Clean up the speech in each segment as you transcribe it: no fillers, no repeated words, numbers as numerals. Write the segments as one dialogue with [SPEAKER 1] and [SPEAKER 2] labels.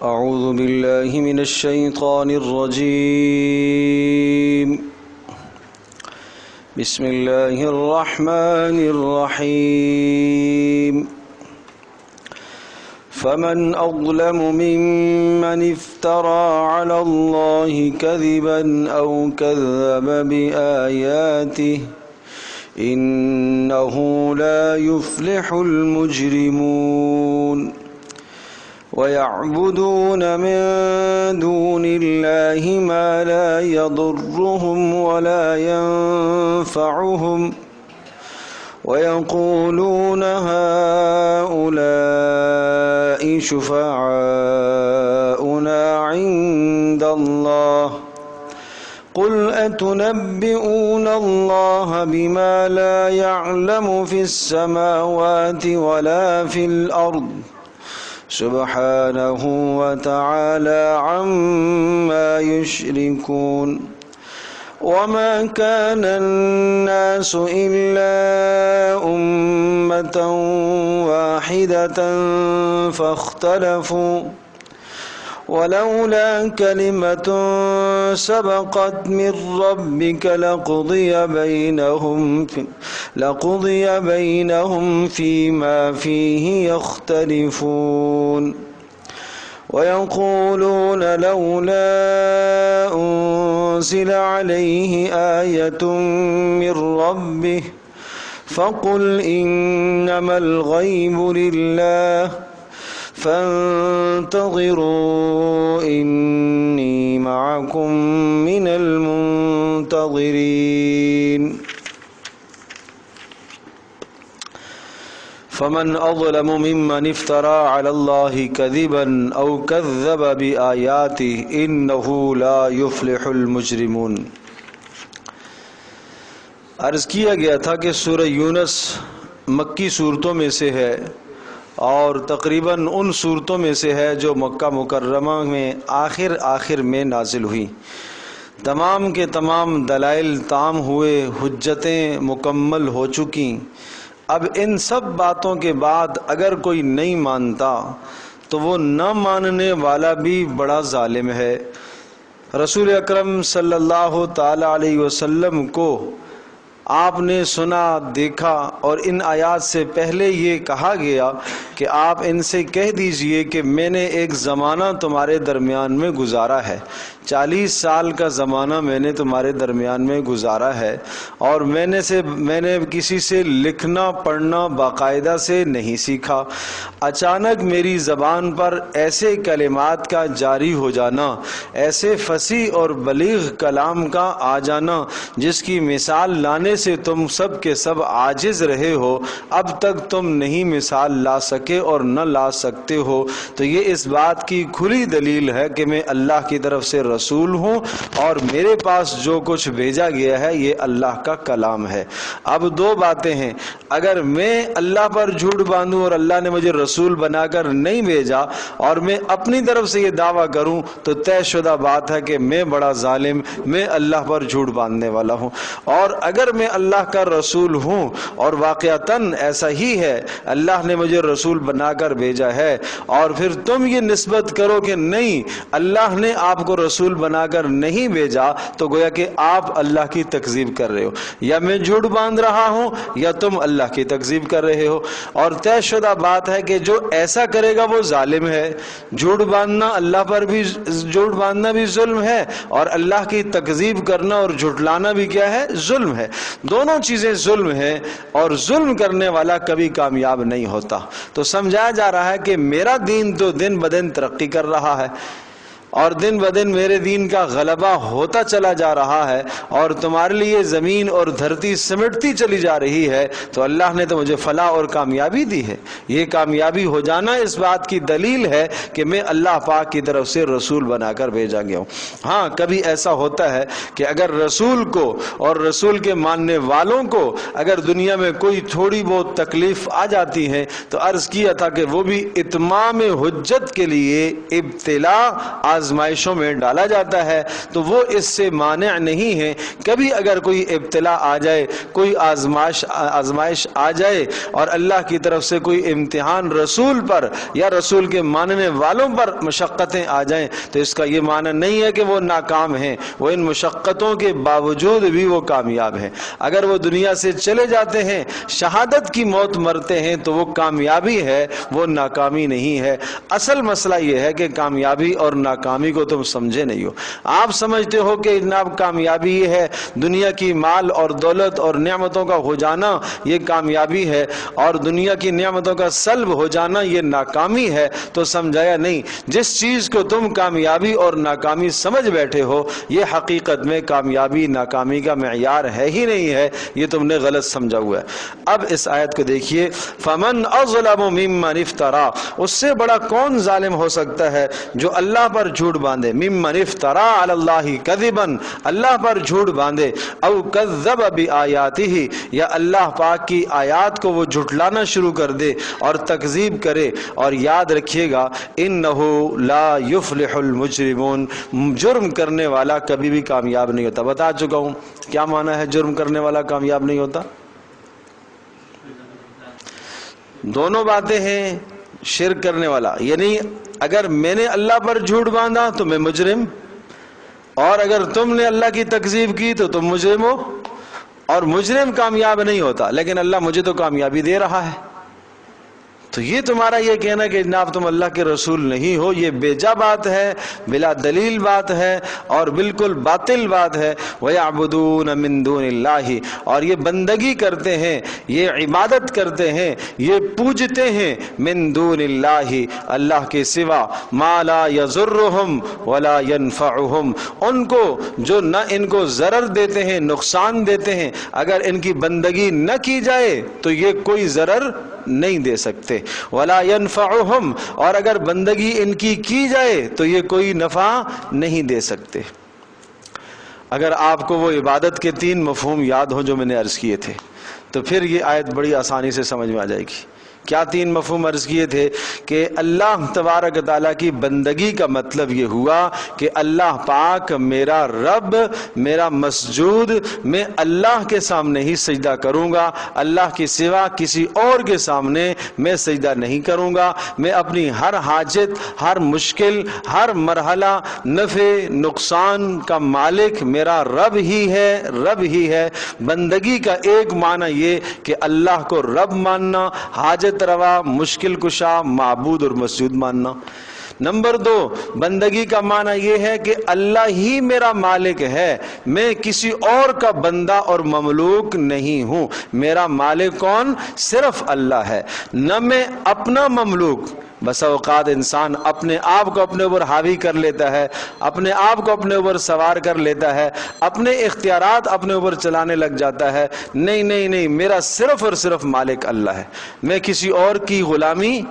[SPEAKER 1] أعوذ بالله من الشيطان الرجيم. بسم الله الرحمن الرحيم. فمن أظلم ممن افترى على الله كذبا أو كذب بآياته إنه لا يفلح المجرمون. ويعبدون من دون الله ما لا يضرهم ولا ينفعهم ويقولون هؤلاء شفعاؤنا عند الله قل أتنبئون الله بما لا يعلم في السماوات ولا في الأرض سبحانه وتعالى عما يشركون. وما كان الناس إلا أمة واحدة فاختلفوا ولولا كلمة سبقت من ربك لقضي بينهم فيما فيه يختلفون. ويقولون لولا أنزل عليه آية من ربه فقل إنما الغيب لله فانتظروا إني معكم من المنتظرين. فمن أظلم ممن افترى على الله كذبا أو كذب بآياته إنه لا يفلح المجرمون. عرض کیا گیا تھا کہ سورہ یونس مکی صورتوں میں سے ہے اور تقریباً ان صورتوں میں سے ہے جو مکہ مکرمہ میں آخر میں نازل ہوئی. تمام کے تمام دلائل تام ہوئے، حجتیں مکمل ہو چکی. اب ان سب باتوں کے بعد اگر کوئی نہیں مانتا تو وہ نہ ماننے والا بھی بڑا ظالم ہے. رسول اکرم صلی اللہ تعالی علیہ وسلم کو آپ نے سنا، دیکھا، اور ان آیات سے پہلے یہ کہا گیا کہ آپ ان سے کہہ دیجئے کہ میں نے ایک زمانہ تمہارے درمیان میں گزارا ہے، 40 سال کا زمانہ میں نے تمہارے درمیان میں گزارا ہے، اور میں نے کسی سے لکھنا پڑھنا باقاعدہ سے نہیں سیکھا. اچانک میری زبان پر ایسے کلمات کا جاری ہو جانا، ایسے فصیح اور بلیغ کلام کا آ جانا جس کی مثال لانے سے تم سب کے سب عاجز رہے ہو، اب تک تم نہیں مثال لا سکے اور نہ لا سکتے ہو، تو یہ اس بات کی کھلی دلیل ہے کہ میں اللہ کی طرف سے رسول ہوں اور میرے پاس جو کچھ بھیجا گیا ہے یہ اللہ کا کلام ہے. اب دو باتیں ہیں، اگر میں اللہ پر جھوٹ باندھوں اور اللہ نے مجھے رسول بنا کر نہیں بھیجا اور میں اپنی طرف سے یہ دعویٰ کروں تو طے شدہ بات ہے کہ میں بڑا ظالم، میں اللہ پر جھوٹ باندھنے والا ہوں. اور اگر میں اللہ کا رسول ہوں اور واقعتاً ایسا ہی ہے، اللہ نے مجھے رسول بنا کر بھیجا ہے، اور پھر تم یہ نسبت کرو کہ نہیں اللہ نے آپ کو رسول بنا کر نہیں بھیجا، تو گویا کہ آپ اللہ کی تکذیب کر رہے ہو. یا میں جھوٹ باندھ رہا ہوں یا تم اللہ کی تکذیب کر رہے ہو. اور طے شدہ بات ہے کہ جو ایسا کرے گا وہ ظالم ہے. جھوٹ باندھنا اللہ پر بھی جھوٹ باندھنا بھی ظلم ہے، اور اللہ کی تکذیب کرنا اور جھٹلانا بھی کیا ہے؟ ظلم ہے. دونوں چیزیں ظلم ہیں، اور ظلم کرنے والا کبھی کامیاب نہیں ہوتا. تو سمجھایا جا رہا ہے کہ میرا دین تو دن بدن ترقی کر رہا ہے اور دن بدن میرے دین کا غلبہ ہوتا چلا جا رہا ہے، اور تمہارے لیے زمین اور دھرتی سمٹتی چلی جا رہی ہے، تو اللہ نے تو مجھے فلاح اور کامیابی دی ہے. یہ کامیابی ہو جانا اس بات کی دلیل ہے کہ میں اللہ پاک کی طرف سے رسول بنا کر بھیجا گیا ہوں. ہاں کبھی ایسا ہوتا ہے کہ اگر رسول کو اور رسول کے ماننے والوں کو اگر دنیا میں کوئی تھوڑی بہت تکلیف آ جاتی ہے تو عرض کیا تھا کہ وہ بھی اتمام حجت کے لیے ابتلا آزمائشوں میں ڈالا جاتا ہے تو وہ اس سے مانع نہیں ہے۔ کبھی اگر کوئی ابتلا آ جائے، کوئی آزمائش آ جائے اور اللہ کی طرف سے کوئی امتحان رسول پر یا رسول کے ماننے والوں پر مشقتیں آ جائیں تو اس کا یہ معنی نہیں ہے کہ وہ ناکام ہیں، وہ ان مشقتوں کے باوجود بھی وہ کامیاب ہیں۔ اگر وہ دنیا سے چلے جاتے ہیں، شہادت کی موت مرتے ہیں تو وہ کامیابی ہے، وہ ناکامی نہیں ہے۔ اصل مسئلہ یہ ہے کہ کامیابی اور ناکامی کو تم سمجھے نہیں ہو۔ آپ سمجھتے ہو کہ جناب کامیابی یہ ہے دنیا کی مال اور دولت اور نعمتوں کا ہو جانا یہ کامیابی ہے، اور دنیا کی نعمتوں کا سلب ہو جانا یہ ناکامی ہے، تو سمجھایا نہیں۔ جس چیز کو تم کامیابی اور ناکامی سمجھ بیٹھے ہو یہ حقیقت میں کامیابی ناکامی کا معیار ہے ہی نہیں ہے، یہ تم نے غلط سمجھا ہوا ہے۔ اب اس آیت کو دیکھیے، فَمَنْ أَظْلَمُ مِمَّنِ افْتَرَى، اس سے بڑا کون ظالم ہو سکتا ہے جو اللہ پر جھوٹ باندھے، مِمَّنِ افْتَرَى عَلَى اللَّهِ كَذِبًا، اللہ پر جھوٹ باندھے، او کذب بآیاتہ، یا اللہ پاک کی آیات کو وہ جھٹلانا شروع کر دے اور تکذیب کرے۔ اور یاد رکھیے گا انہ لا یفلح المجرمون، جرم کرنے والا کبھی بھی کامیاب نہیں ہوتا۔ بتا چکا ہوں کیا معنی ہے جرم کرنے والا کامیاب نہیں ہوتا۔ دونوں باتیں ہیں، شرک کرنے والا یعنی اگر میں نے اللہ پر جھوٹ باندھا تو میں مجرم، اور اگر تم نے اللہ کی تکذیب کی تو تم مجرم ہو، اور مجرم کامیاب نہیں ہوتا، لیکن اللہ مجھے تو کامیابی دے رہا ہے۔ تو یہ تمہارا یہ کہنا کہ جناب تم اللہ کے رسول نہیں ہو، یہ بیجا بات ہے، بلا دلیل بات ہے، اور بالکل باطل بات ہے۔ وَيَعْبُدُونَ مِن دُونِ اللَّهِ، اور یہ بندگی کرتے ہیں، یہ عبادت کرتے ہیں، یہ پوجتے ہیں من دون اللہ، اللہ کے سوا، ما لا يَضُرُّهُمْ وَلَا يَنْفَعُهُمْ، ان کو جو نہ ان کو ضرر دیتے ہیں نقصان دیتے ہیں، اگر ان کی بندگی نہ کی جائے تو یہ کوئی ضرر نہیں دے سکتے، ولا ينفعهم، اور اگر بندگی ان کی جائے تو یہ کوئی نفع نہیں دے سکتے۔ اگر آپ کو وہ عبادت کے 3 مفہوم یاد ہوں جو میں نے عرض کیے تھے تو پھر یہ آیت بڑی آسانی سے سمجھ میں آ جائے گی۔ کیا 3 مفہوم عرض کیے تھے؟ کہ اللہ تبارک تعالیٰ کی بندگی کا مطلب یہ ہوا کہ اللہ پاک میرا رب، میرا مسجود، میں اللہ کے سامنے ہی سجدہ کروں گا، اللہ کے سوا کسی اور کے سامنے میں سجدہ نہیں کروں گا۔ میں اپنی ہر حاجت، ہر مشکل، ہر مرحلہ، نفع نقصان کا مالک میرا رب ہی ہے، رب ہی ہے۔ بندگی کا ایک معنی یہ کہ اللہ کو رب ماننا، حاجت روا، مشکل کشا، معبود اور مسجود ماننا۔ نمبر 2، بندگی کا معنی یہ ہے کہ اللہ ہی میرا مالک ہے، میں کسی اور کا بندہ اور مملوک نہیں ہوں۔ میرا مالک کون؟ صرف اللہ ہے، نہ میں اپنا مملوک۔ بس اوقات انسان اپنے آپ کو اپنے اوپر حاوی کر لیتا ہے، اپنے آپ کو اپنے اوپر سوار کر لیتا ہے، اپنے اختیارات اپنے اوپر چلانے لگ جاتا ہے۔ نہیں نہیں نہیں، میرا صرف اور صرف مالک اللہ ہے، میں کسی اور کی غلامی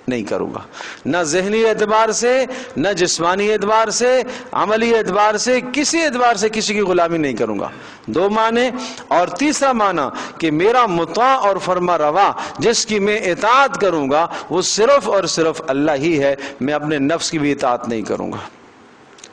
[SPEAKER 1] نہیں کروں گا، نہ ذہنی اعتبار سے، نہ جسمانی اعتبار سے، عملی اعتبار سے، کسی اعتبار سے کسی کی غلامی نہیں کروں گا۔ 2 معنی۔ اور تیسرا معنی کہ میرا مطاع اور فرما روا، جس کی میں اطاعت کروں گا وہ صرف اور صرف اللہ ہی ہے، میں اپنے نفس کی بھی اطاعت نہیں کروں گا۔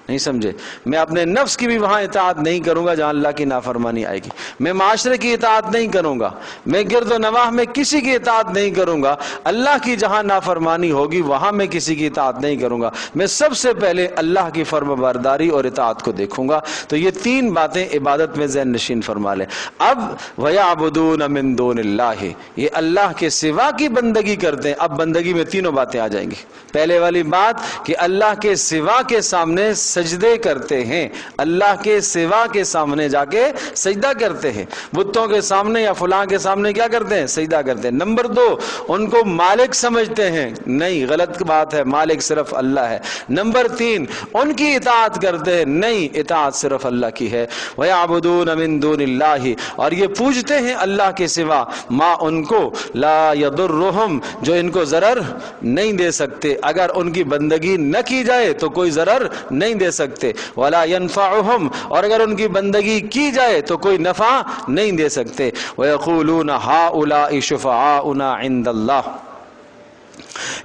[SPEAKER 1] نہیں سمجھے؟ میں اپنے نفس کی بھی وہاں اطاعت نہیں کروں گا جہاں اللہ کی نافرمانی آئے گی، میں معاشرے کی اطاعت نہیں کروں گا، میں گرد و نواح میں کسی کی اطاعت نہیں کروں گا، اللہ کی جہاں نافرمانی ہوگی وہاں میں کسی کی اطاعت نہیں کروں گا، میں سب سے پہلے اللہ کی فرما برداری اور اطاعت کو دیکھوں گا۔ تو یہ 3 باتیں عبادت میں ذہن نشین فرما لیں۔ اب وَيَعْبُدُونَ مِن دُونِ اللَّهِ، یہ اللہ کے سوا کی بندگی کرتے ہیں۔ اب بندگی میں 3 باتیں آ جائیں گی۔ پہلے والی بات کہ اللہ کے سوا کے سامنے سجدے کرتے ہیں، اللہ کے سوا کے سامنے جا کے سجدہ کرتے ہیں، بتوں کے سامنے یا فلاں کے سامنے کیا کرتے ہیں؟ سجدہ کرتے ہیں۔ نمبر 2، ان کو مالک سمجھتے ہیں، نہیں، غلط بات ہے، مالک صرف اللہ ہے۔ نمبر 3، ان کی اطاعت کرتے ہیں، نہیں، اطاعت صرف اللہ کی ہے۔ وَيَعْبُدُونَ مِن دُونِ اللَّهِ، اور یہ پوجتے ہیں اللہ کے سوا، ما ان کو، لا يضرهم، جو ان کو ضرر نہیں دے سکتے، اگر ان کی بندگی نہ کی جائے تو کوئی ضرر نہیں دے سکتے، ولا ينفعهم، اور اگر ان کی بندگی کی جائے تو کوئی نفع نہیں دے سکتے۔ وَيَقُولُونَ هَؤُلَاءِ شُفَعَاؤُنَا عِندَ اللَّهِ،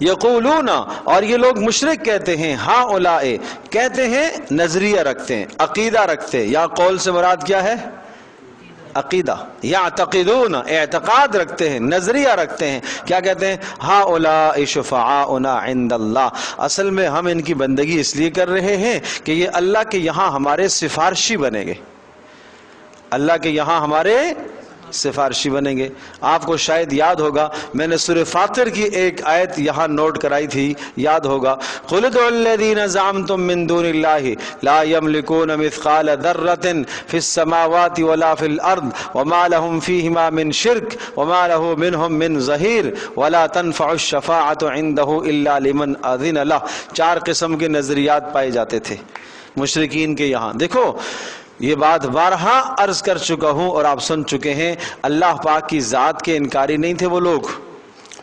[SPEAKER 1] یقولون، اور یہ لوگ مشرک کہتے ہیں، ہاں اولائے، کہتے ہیں نظریہ رکھتے ہیں، عقیدہ رکھتے ہیں، یا قول سے مراد کیا ہے؟ عقیدہ. یعتقدون، اعتقاد رکھتے ہیں، نظریہ رکھتے ہیں. کیا کہتے ہیں؟ ہؤلاء شفعاؤنا عند اللہ، اصل میں ہم ان کی بندگی اس لیے کر رہے ہیں کہ یہ اللہ کے یہاں ہمارے سفارشی بنیں گے، اللہ کے یہاں ہمارے سفارشی بنیں گے. آپ کو شاید یاد ہوگا میں نے سورہ فاطر کی ایک آیت یہاں نوٹ کرائی تھی، یاد ہوگا، قل ادعوا الذین زعمتم من دون اللہ لا یملکون مثقال ذرۃ فی السماوات ولا فی الارض وما لهم فیہما من شرک وما له منہم من ظہیر ولا تنفع الشفاعۃ عنده الا لمن اذن لہ. 4 قسم کے نظریات پائے جاتے تھے مشرکین کے یہاں. دیکھو یہ بات بارہا عرض کر چکا ہوں اور آپ سن چکے ہیں، اللہ پاک کی ذات کے انکاری نہیں تھے وہ لوگ،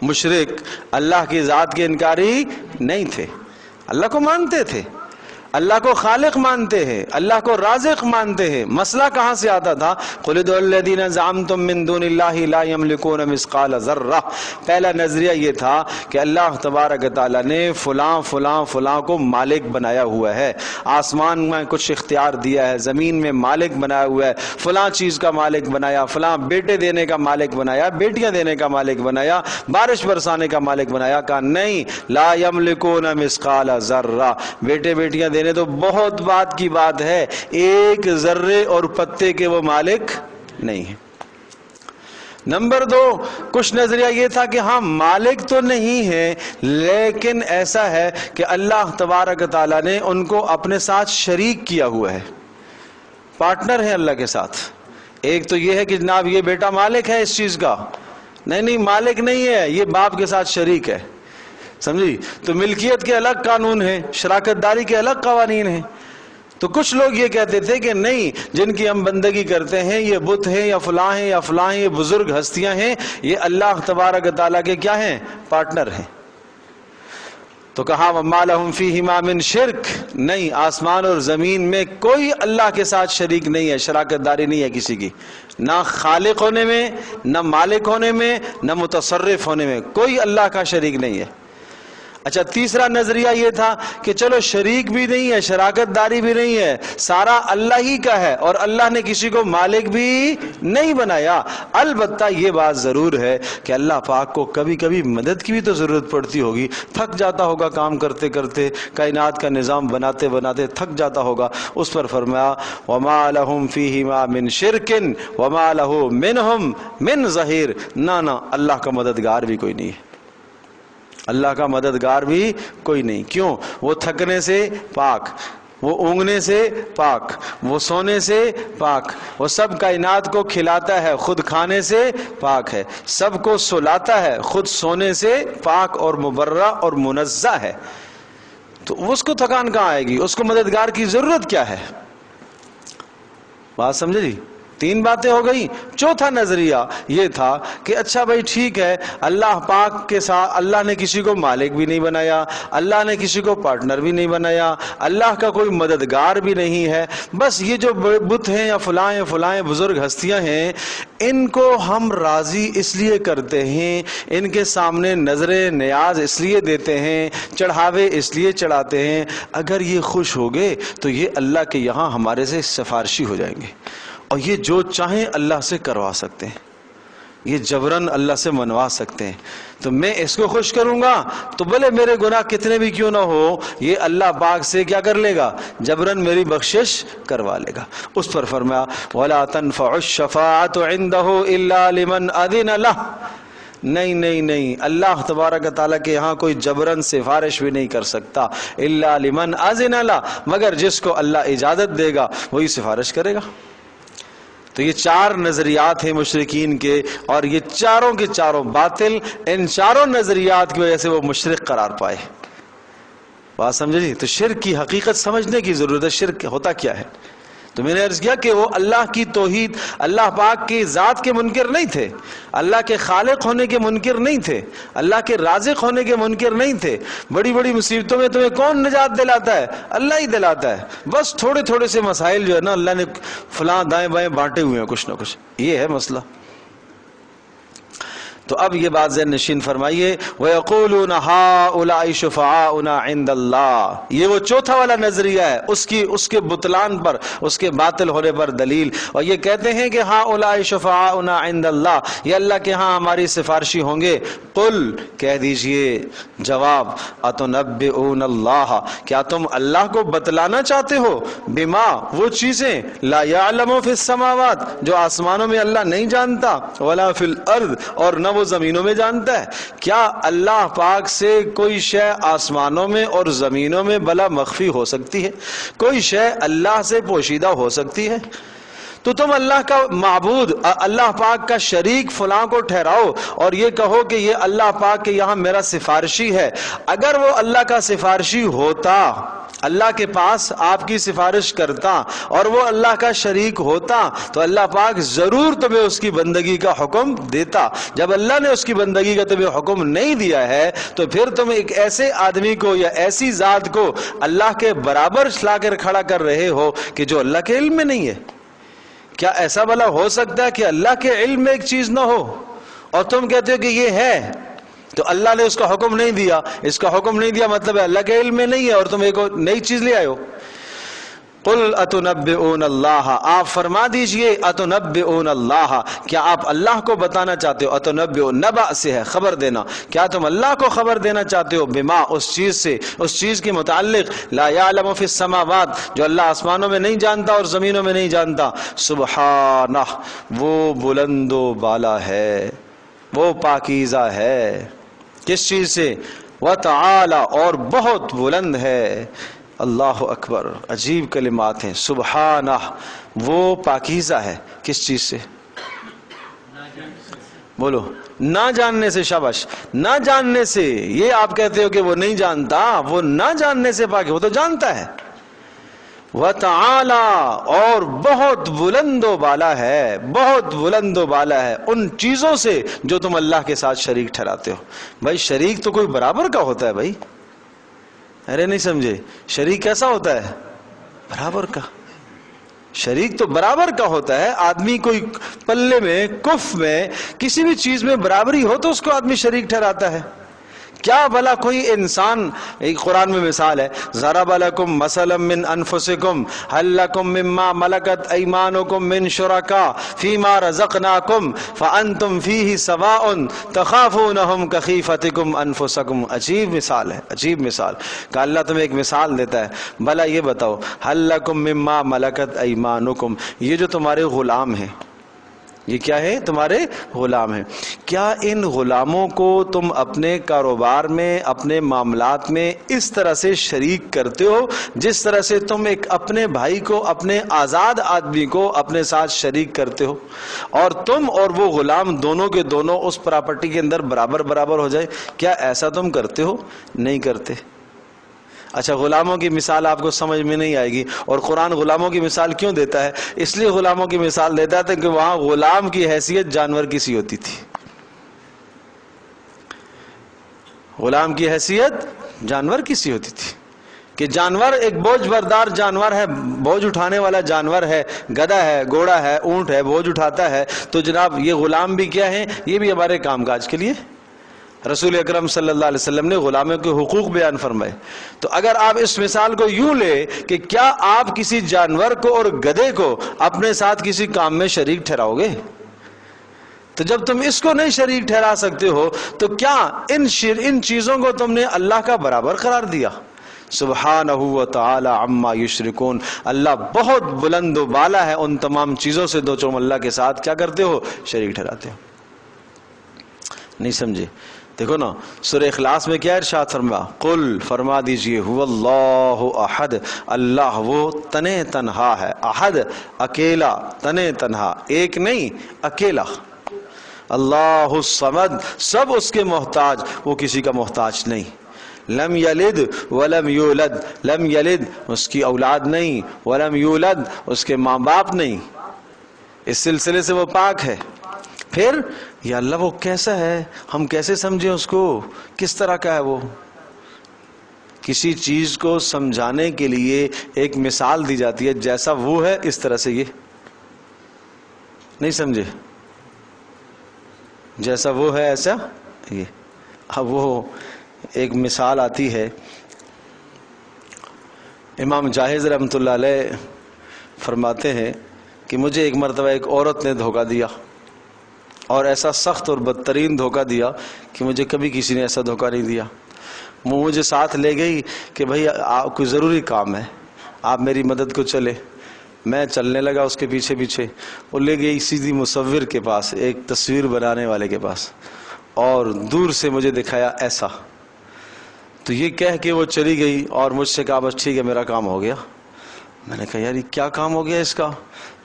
[SPEAKER 1] مشرک اللہ کی ذات کے انکاری نہیں تھے، اللہ کو مانتے تھے، اللہ کو خالق مانتے ہیں، اللہ کو رازق مانتے ہیں. مسئلہ کہاں سے آتا تھا؟ قل ادعوا الذین زعمتم من دون اللہ لا یملکون مثقال ذرہ. پہلا نظریہ یہ تھا کہ اللہ تبارک تعالیٰ نے فلاں فلاں فلاں کو مالک بنایا ہوا ہے، آسمان میں کچھ اختیار دیا ہے، زمین میں مالک بنایا ہوا ہے، فلاں چیز کا مالک بنایا، فلاں بیٹے دینے کا مالک بنایا، بیٹیاں دینے کا مالک بنایا، بارش برسانے کا مالک بنایا. کہا نہیں، لا یملکون مثقال ذرہ، بیٹے بیٹیاں دینے تو بہت بات کی بات ہے، ایک ذرے اور پتے کے وہ مالک نہیں ہیں. نمبر 2، کچھ نظریہ یہ تھا کہ ہاں مالک تو نہیں ہے لیکن ایسا ہے کہ اللہ تبارک تعالیٰ نے ان کو اپنے ساتھ شریک کیا ہوا ہے، پارٹنر ہے اللہ کے ساتھ. ایک تو یہ ہے کہ جناب یہ بیٹا مالک ہے اس چیز کا، نہیں مالک نہیں ہے، یہ باپ کے ساتھ شریک ہے. سمجھی؟ تو ملکیت کے الگ قانون ہیں، شراکت داری کے الگ قوانین ہیں. تو کچھ لوگ یہ کہتے تھے کہ نہیں، جن کی ہم بندگی کرتے ہیں یہ بت ہیں یا فلاں ہیں یا فلاں ہیں، یہ بزرگ ہستیاں ہیں، یہ اللہ تبارک تعالیٰ کے کیا ہیں؟ پارٹنر ہیں. تو کہا وما لهم فیہما من شرک، نہیں، آسمان اور زمین میں کوئی اللہ کے ساتھ شریک نہیں ہے، شراکت داری نہیں ہے کسی کی، نہ خالق ہونے میں، نہ مالک ہونے میں، نہ متصرف ہونے میں، کوئی اللہ کا شریک نہیں ہے. اچھا، تیسرا نظریہ یہ تھا کہ چلو شریک بھی نہیں ہے، شراکت داری بھی نہیں ہے، سارا اللہ ہی کا ہے اور اللہ نے کسی کو مالک بھی نہیں بنایا. البتہ یہ بات ضرور ہے کہ اللہ پاک کو کبھی کبھی مدد کی بھی تو ضرورت پڑتی ہوگی، تھک جاتا ہوگا کام کرتے کرتے، کائنات کا نظام بناتے بناتے تھک جاتا ہوگا. اس پر فرمایا وما لهم فیہما من شرک وما له منہم من ظہیر. نہ اللہ کا مددگار بھی کوئی نہیں ہے، اللہ کا مددگار بھی کوئی نہیں. کیوں؟ وہ تھکنے سے پاک، وہ اونگنے سے پاک، وہ سونے سے پاک، وہ سب کائنات کو کھلاتا ہے، خود کھانے سے پاک ہے، سب کو سلاتا ہے، خود سونے سے پاک اور مبرہ اور منزہ ہے. تو اس کو تھکان کہاں آئے گی؟ اس کو مددگار کی ضرورت کیا ہے؟ بات سمجھے جی؟ 3 باتیں ہو گئی. چوتھا نظریہ یہ تھا کہ اچھا بھائی ٹھیک ہے، اللہ پاک کے ساتھ اللہ نے کسی کو مالک بھی نہیں بنایا، اللہ نے کسی کو پارٹنر بھی نہیں بنایا، اللہ کا کوئی مددگار بھی نہیں ہے، بس یہ جو بت ہیں یا فلاں بزرگ ہستیاں ہیں، ان کو ہم راضی اس لیے کرتے ہیں، ان کے سامنے نظر نیاز اس لیے دیتے ہیں، چڑھاوے اس لیے چڑھاتے ہیں، اگر یہ خوش ہو گئے تو یہ اللہ کے یہاں ہمارے سے سفارشی ہو جائیں گے، اور یہ جو چاہیں اللہ سے کروا سکتے ہیں، یہ جبرن اللہ سے منوا سکتے ہیں. تو میں اس کو خوش کروں گا تو بھلے میرے گناہ کتنے بھی کیوں نہ ہو، یہ اللہ پاک سے کیا کر لے گا؟ جبرن میری بخشش کروا لے گا. اس پر فرمایا وَلَا تَنْفَعُ الشَّفَاعَةُ عِنْدَهُ إِلَّا لِمَنْ أَذِنَ لَهُ. نہیں، اللہ تبارک تعالیٰ کے یہاں کوئی جبرن سفارش بھی نہیں کر سکتا، الا لمن اذن لہ، مگر جس کو اللہ اجازت دے گا وہی سفارش کرے گا. تو یہ 4 نظریات ہیں مشرکین کے، اور یہ چاروں کے چاروں باطل. ان چاروں نظریات کی وجہ سے وہ مشرک قرار پائے. بات سمجھے جی؟ تو شرک کی حقیقت سمجھنے کی ضرورت ہے. شرک ہوتا کیا ہے؟ تو میں نے عرض کیا کہ وہ اللہ کی توحید، اللہ پاک کی ذات کے منکر نہیں تھے، اللہ کے خالق ہونے کے منکر نہیں تھے، اللہ کے رازق ہونے کے منکر نہیں تھے. بڑی بڑی مصیبتوں میں تمہیں کون نجات دلاتا ہے؟ اللہ ہی دلاتا ہے. بس تھوڑے تھوڑے سے مسائل جو ہے نا، اللہ نے فلاں دائیں بائیں بانٹے ہوئے ہیں کچھ نہ کچھ، یہ ہے مسئلہ. تو اب یہ بات ذہن نشین فرمائیے، وَيَقُولُونَ هَٰؤُلَاءِ شُفَعَاؤُنَا عِندَ اللَّهِ، یہ وہ چوتھا والا نظریہ ہے، اس کے بطلان پر، اس کے باطل ہونے پر دلیل، اور یہ کہتے ہیں کہ هَٰؤُلَاءِ شُفَعَاؤُنَا عِندَ اللَّهِ، یہ اللہ کے ہاں ہماری سفارشی ہوں گے۔ قل، کہہ دیجئے جواب، أَتُنَبِّئُونَ اللَّهَ، کیا تم اللہ کو بتلانا چاہتے ہو، بما، وہ چیزیں، لا يعلم فی السماوات، جو آسمانوں میں اللہ نہیں جانتا، ولا فی الارض، اور نہ وہ زمینوں میں جانتا ہے۔ کیا اللہ پاک سے کوئی شے آسمانوں میں اور زمینوں میں بلا مخفی ہو سکتی ہے؟ کوئی شے اللہ سے پوشیدہ ہو سکتی ہے؟ تو تم اللہ کا معبود، اللہ پاک کا شریک فلاں کو ٹھہراؤ اور یہ کہو کہ یہ اللہ پاک کے یہاں میرا سفارشی ہے۔ اگر وہ اللہ کا سفارشی ہوتا، اللہ کے پاس آپ کی سفارش کرتا اور وہ اللہ کا شریک ہوتا تو اللہ پاک ضرور تمہیں اس کی بندگی کا حکم دیتا۔ جب اللہ نے اس کی بندگی کا تمہیں حکم نہیں دیا ہے تو پھر تم ایک ایسے آدمی کو یا ایسی ذات کو اللہ کے برابر لا کر کھڑا کر رہے ہو کہ جو اللہ کے علم میں نہیں ہے۔ کیا ایسا بھلا ہو سکتا ہے کہ اللہ کے علم میں ایک چیز نہ ہو اور تم کہتے ہو کہ یہ ہے؟ تو اللہ نے اس کا حکم نہیں دیا، اس کا حکم نہیں دیا مطلب ہے اللہ کے علم میں نہیں ہے اور تم ایک نئی چیز لے آئے ہو۔ قل اتنبئون اللہ، آپ فرما دیجئے اتنبئون اللہ، کیا آپ اللہ کو بتانا چاہتے ہو؟ اتنبئون، نبأ سے ہے، خبر دینا، کیا تم اللہ کو خبر دینا چاہتے ہو؟ بما، اس چیز سے، اس چیز کے متعلق، لا یعلم فی السماوات، جو اللہ آسمانوں میں نہیں جانتا اور زمینوں میں نہیں جانتا۔ سبحانہ، وہ بلند و بالا ہے، وہ پاکیزہ ہے، کس چیز سے؟ وتعالی، اور بہت بلند ہے۔ اللہ اکبر، عجیب کلمات ہیں۔ سبحانہ، وہ پاکیزہ ہے، کس چیز سے؟ بولو، نہ جاننے سے۔ شاباش، نہ جاننے سے۔ یہ آپ کہتے ہو کہ وہ نہیں جانتا، وہ نہ جاننے سے پاک ہے، وہ تو جانتا ہے۔ وتعالی، اور بہت بلند و بالا ہے، بہت بلند و بالا ہے ان چیزوں سے جو تم اللہ کے ساتھ شریک ٹھہراتے ہو۔ بھائی شریک تو کوئی برابر کا ہوتا ہے بھائی، ارے نہیں سمجھے؟ شریک کیسا ہوتا ہے؟ برابر کا۔ شریک تو برابر کا ہوتا ہے۔ آدمی کوئی پلے میں، کف میں، کسی بھی چیز میں برابری ہو تو اس کو آدمی شریک ٹھہراتا ہے۔ کیا بھلا کوئی انسان، ایک قرآن میں مثال ہے، ضرب لکم مثلا من انفسکم هل لکم مما ملکت ایمانکم من شرکاء فیما رزقناکم فانتم فیہ سواء تخافونہم کخیفتکم انفسکم۔ عجیب مثال ہے، عجیب مثال کہ اللہ تمہیں ایک مثال دیتا ہے۔ بھلا یہ بتاؤ، هل لکم مما ملکت ایمانکم، یہ جو تمہارے غلام ہیں، یہ کیا ہے؟ تمہارے غلام ہیں۔ کیا ان غلاموں کو تم اپنے کاروبار میں، اپنے معاملات میں اس طرح سے شریک کرتے ہو جس طرح سے تم ایک اپنے بھائی کو، اپنے آزاد آدمی کو اپنے ساتھ شریک کرتے ہو، اور تم اور وہ غلام دونوں کے دونوں اس پراپرٹی کے اندر برابر برابر ہو جائے؟ کیا ایسا تم کرتے ہو؟ نہیں کرتے۔ اچھا، غلاموں کی مثال آپ کو سمجھ میں نہیں آئے گی، اور قرآن غلاموں کی مثال کیوں دیتا ہے؟ اس لیے غلاموں کی مثال دیتا تھا کہ وہاں غلام کی حیثیت جانور کی سی ہوتی تھی۔ غلام کی حیثیت جانور کی سی ہوتی تھی کہ جانور ایک بوجھ بردار جانور ہے، بوجھ اٹھانے والا جانور ہے، گدھا ہے، گھوڑا ہے، اونٹ ہے، بوجھ اٹھاتا ہے، تو جناب یہ غلام بھی کیا ہیں؟ یہ بھی ہمارے کام کاج کے لیے۔ رسول اکرم صلی اللہ علیہ وسلم نے غلاموں کے حقوق بیان فرمائے۔ تو اگر آپ اس مثال کو یوں لے کہ کیا آپ کسی جانور کو اور گدھے کو اپنے ساتھ کسی کام میں شریک ٹھہراؤ گے؟ تو جب تم اس کو نہیں شریک ٹھہرا سکتے ہو تو کیا ان چیزوں کو تم نے اللہ کا برابر قرار دیا؟ سبحانہ و تعالی عما یشرکون، اللہ بہت بلند و بالا ہے ان تمام چیزوں سے جو تم اللہ کے ساتھ کیا کرتے ہو؟ شریک ٹھہراتے ہو۔ نہیں سمجھے؟ دیکھو نا، سورہ اخلاص میں کیا ارشاد فرمایا؟ قل، فرما دیجئے، هو اللہ احد، اللہ وہ تنے تنہا ہے، احد اکیلا، تنے تنہا، ایک نہیں، اکیلا۔ اللہ الصمد، سب اس کے محتاج، وہ کسی کا محتاج نہیں۔ لم یلد ولم یولد، لم یلد اس کی اولاد نہیں، ولم یولد اس کے ماں باپ نہیں، اس سلسلے سے وہ پاک ہے۔ پھر یا اللہ وہ کیسا ہے، ہم کیسے سمجھیں اس کو؟ کس طرح کا ہے وہ؟ کسی چیز کو سمجھانے کے لیے ایک مثال دی جاتی ہے، جیسا وہ ہے اس طرح سے یہ۔ نہیں سمجھے؟ جیسا وہ ہے ایسا یہ. اب وہ ایک مثال آتی ہے. امام جاہز رحمۃ اللہ علیہ فرماتے ہیں کہ مجھے ایک مرتبہ ایک عورت نے دھوکہ دیا، اور ایسا سخت اور بدترین دھوکہ دیا کہ مجھے کبھی کسی نے ایسا دھوکہ نہیں دیا. وہ مجھے ساتھ لے گئی کہ بھائی آپ کوئی ضروری کام ہے، آپ میری مدد کو چلے. میں چلنے لگا اس کے پیچھے پیچھے. وہ لے گئی سیدھی مصور کے پاس، ایک تصویر بنانے والے کے پاس، اور دور سے مجھے دکھایا ایسا. تو یہ کہہ کے وہ چلی گئی اور مجھ سے کہا بس ٹھیک ہے میرا کام ہو گیا. میں نے کہا یار یہ کیا کام ہو گیا اس کا؟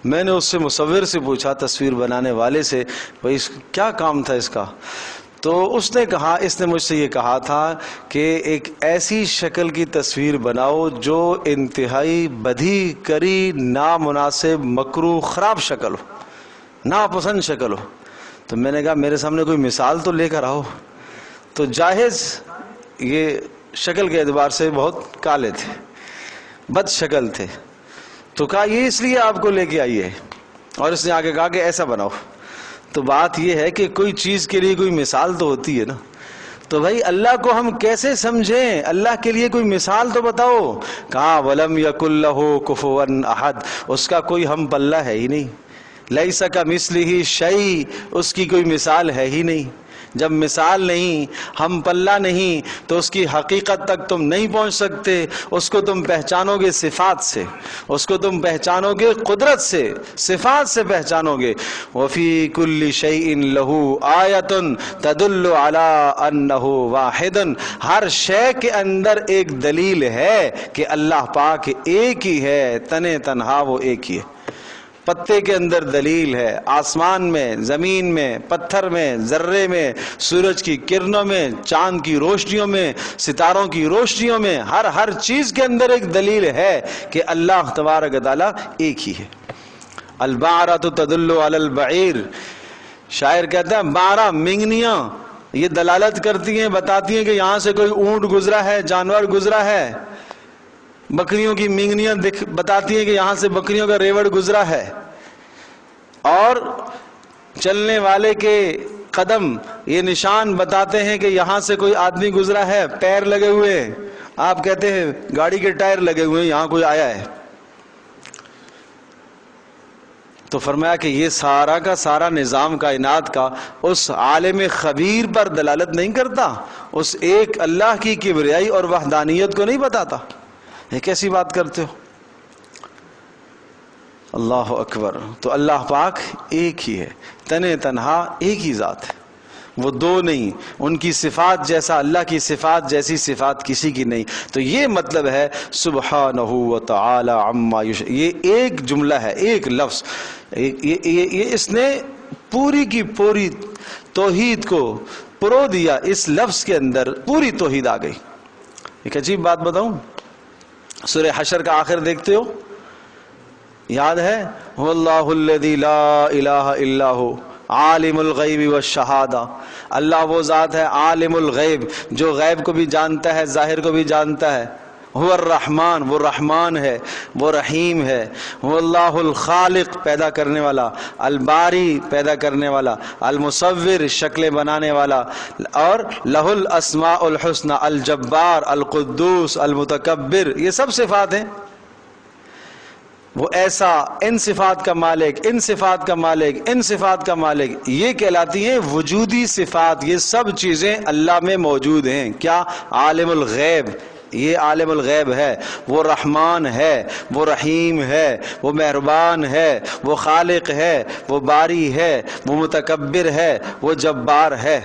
[SPEAKER 1] میں نے اس سے مصور سے پوچھا، تصویر بنانے والے سے، بھائی کیا کام تھا اس کا؟ تو اس نے کہا، اس نے مجھ سے یہ کہا تھا کہ ایک ایسی شکل کی تصویر بناؤ جو انتہائی بدھی کری، نامناسب، مکروہ، خراب شکل ہو، ناپسند شکل ہو. تو میں نے کہا میرے سامنے کوئی مثال تو لے کر آؤ. تو جاہز یہ شکل کے اعتبار سے بہت کالے تھے، بد شکل تھے. تو کہا یہ اس لیے آپ کو لے کے آئی ہے، اور اس نے آگے کہا کہ ایسا بناؤ. تو بات یہ ہے کہ کوئی چیز کے لیے کوئی مثال تو ہوتی ہے نا. تو بھائی اللہ کو ہم کیسے سمجھیں؟ اللہ کے لیے کوئی مثال تو بتاؤ. کہاں وَلَمْ يَكُنْ لَهُ كُفُوًا أَحَدٌ، اس کا کوئی ہم پلہ ہے ہی نہیں. لَيْسَ كَمِثْلِهِ شَيْءٌ، اس کی کوئی مثال ہے ہی نہیں. جب مثال نہیں، ہم پلہ نہیں، تو اس کی حقیقت تک تم نہیں پہنچ سکتے. اس کو تم پہچانو گے صفات سے، اس کو تم پہچانو گے قدرت سے، صفات سے پہچانو گے. وَفِي كُلِّ شَيْءٍ لَهُ آیَةٌ تَدُلُّ عَلَىٰ أَنَّهُ وَاحِدٌ، ہر شے کے اندر ایک دلیل ہے کہ اللہ پاک ایک ہی ہے، تنے تنہا وہ ایک ہی ہے. پتے کے اندر دلیل ہے، آسمان میں، زمین میں، پتھر میں، ذرے میں، سورج کی کرنوں میں، چاند کی روشنیوں میں، ستاروں کی روشنیوں میں، ہر چیز کے اندر ایک دلیل ہے کہ اللہ تبارک و تعالیٰ ایک ہی ہے. البعرۃ تدل علی البعیر، شاعر کہتا ہے 12 مینگنیاں یہ دلالت کرتی ہیں، بتاتی ہیں کہ یہاں سے کوئی اونٹ گزرا ہے، جانور گزرا ہے. بکریوں کی مینگنیاں بتاتی ہیں کہ یہاں سے بکریوں کا ریوڑ گزرا ہے. اور چلنے والے کے قدم یہ نشان بتاتے ہیں کہ یہاں سے کوئی آدمی گزرا ہے، پیر لگے ہوئے. آپ کہتے ہیں گاڑی کے ٹائر لگے ہوئے ہیں، یہاں کوئی آیا ہے. تو فرمایا کہ یہ سارا کا سارا نظام کائنات کا اس عالم خبیر پر دلالت نہیں کرتا، اس ایک اللہ کی کبریائی اور وحدانیت کو نہیں بتاتا. یہ کیسی بات کرتے ہو؟ اللہ اکبر. تو اللہ پاک ایک ہی ہے، تنے تنہا ایک ہی ذات ہے، وہ دو نہیں. ان کی صفات جیسا اللہ کی صفات جیسی صفات کسی کی نہیں. تو یہ مطلب ہے سبحانہ وتعالی عما یشرکون. یہ ایک جملہ ہے، ایک لفظ. یہ اس نے پوری کی پوری توحید کو پرو دیا. اس لفظ کے اندر پوری توحید آ گئی. ایک عجیب بات بتاؤں، سورہ حشر کا آخر دیکھتے ہو، یاد ہے هو اللہ الذی لا الہ الا هو عالم الغیب والشہادہ. اللہ وہ ذات ہے عالم الغیب، جو غیب کو بھی جانتا ہے، ظاہر کو بھی جانتا ہے. هو الرحمن، وہ رحمان ہے، وہ رحیم ہے. هو اللہ الخالق، پیدا کرنے والا، الباری، پیدا کرنے والا، المصور، شکلیں بنانے والا، اور لہ الاسماء الحسنى، الجبار، القدوس، المتکبر. یہ سب صفات ہیں. وہ ایسا، ان صفات کا مالک، ان صفات کا مالک، ان صفات کا مالک. یہ کہلاتی ہیں وجودی صفات. یہ سب چیزیں اللہ میں موجود ہیں. کیا؟ عالم الغیب، یہ عالم الغیب ہے. وہ رحمان ہے، وہ رحیم ہے، وہ مہربان ہے، وہ خالق ہے، وہ باری ہے، وہ متکبر ہے، وہ جبار ہے.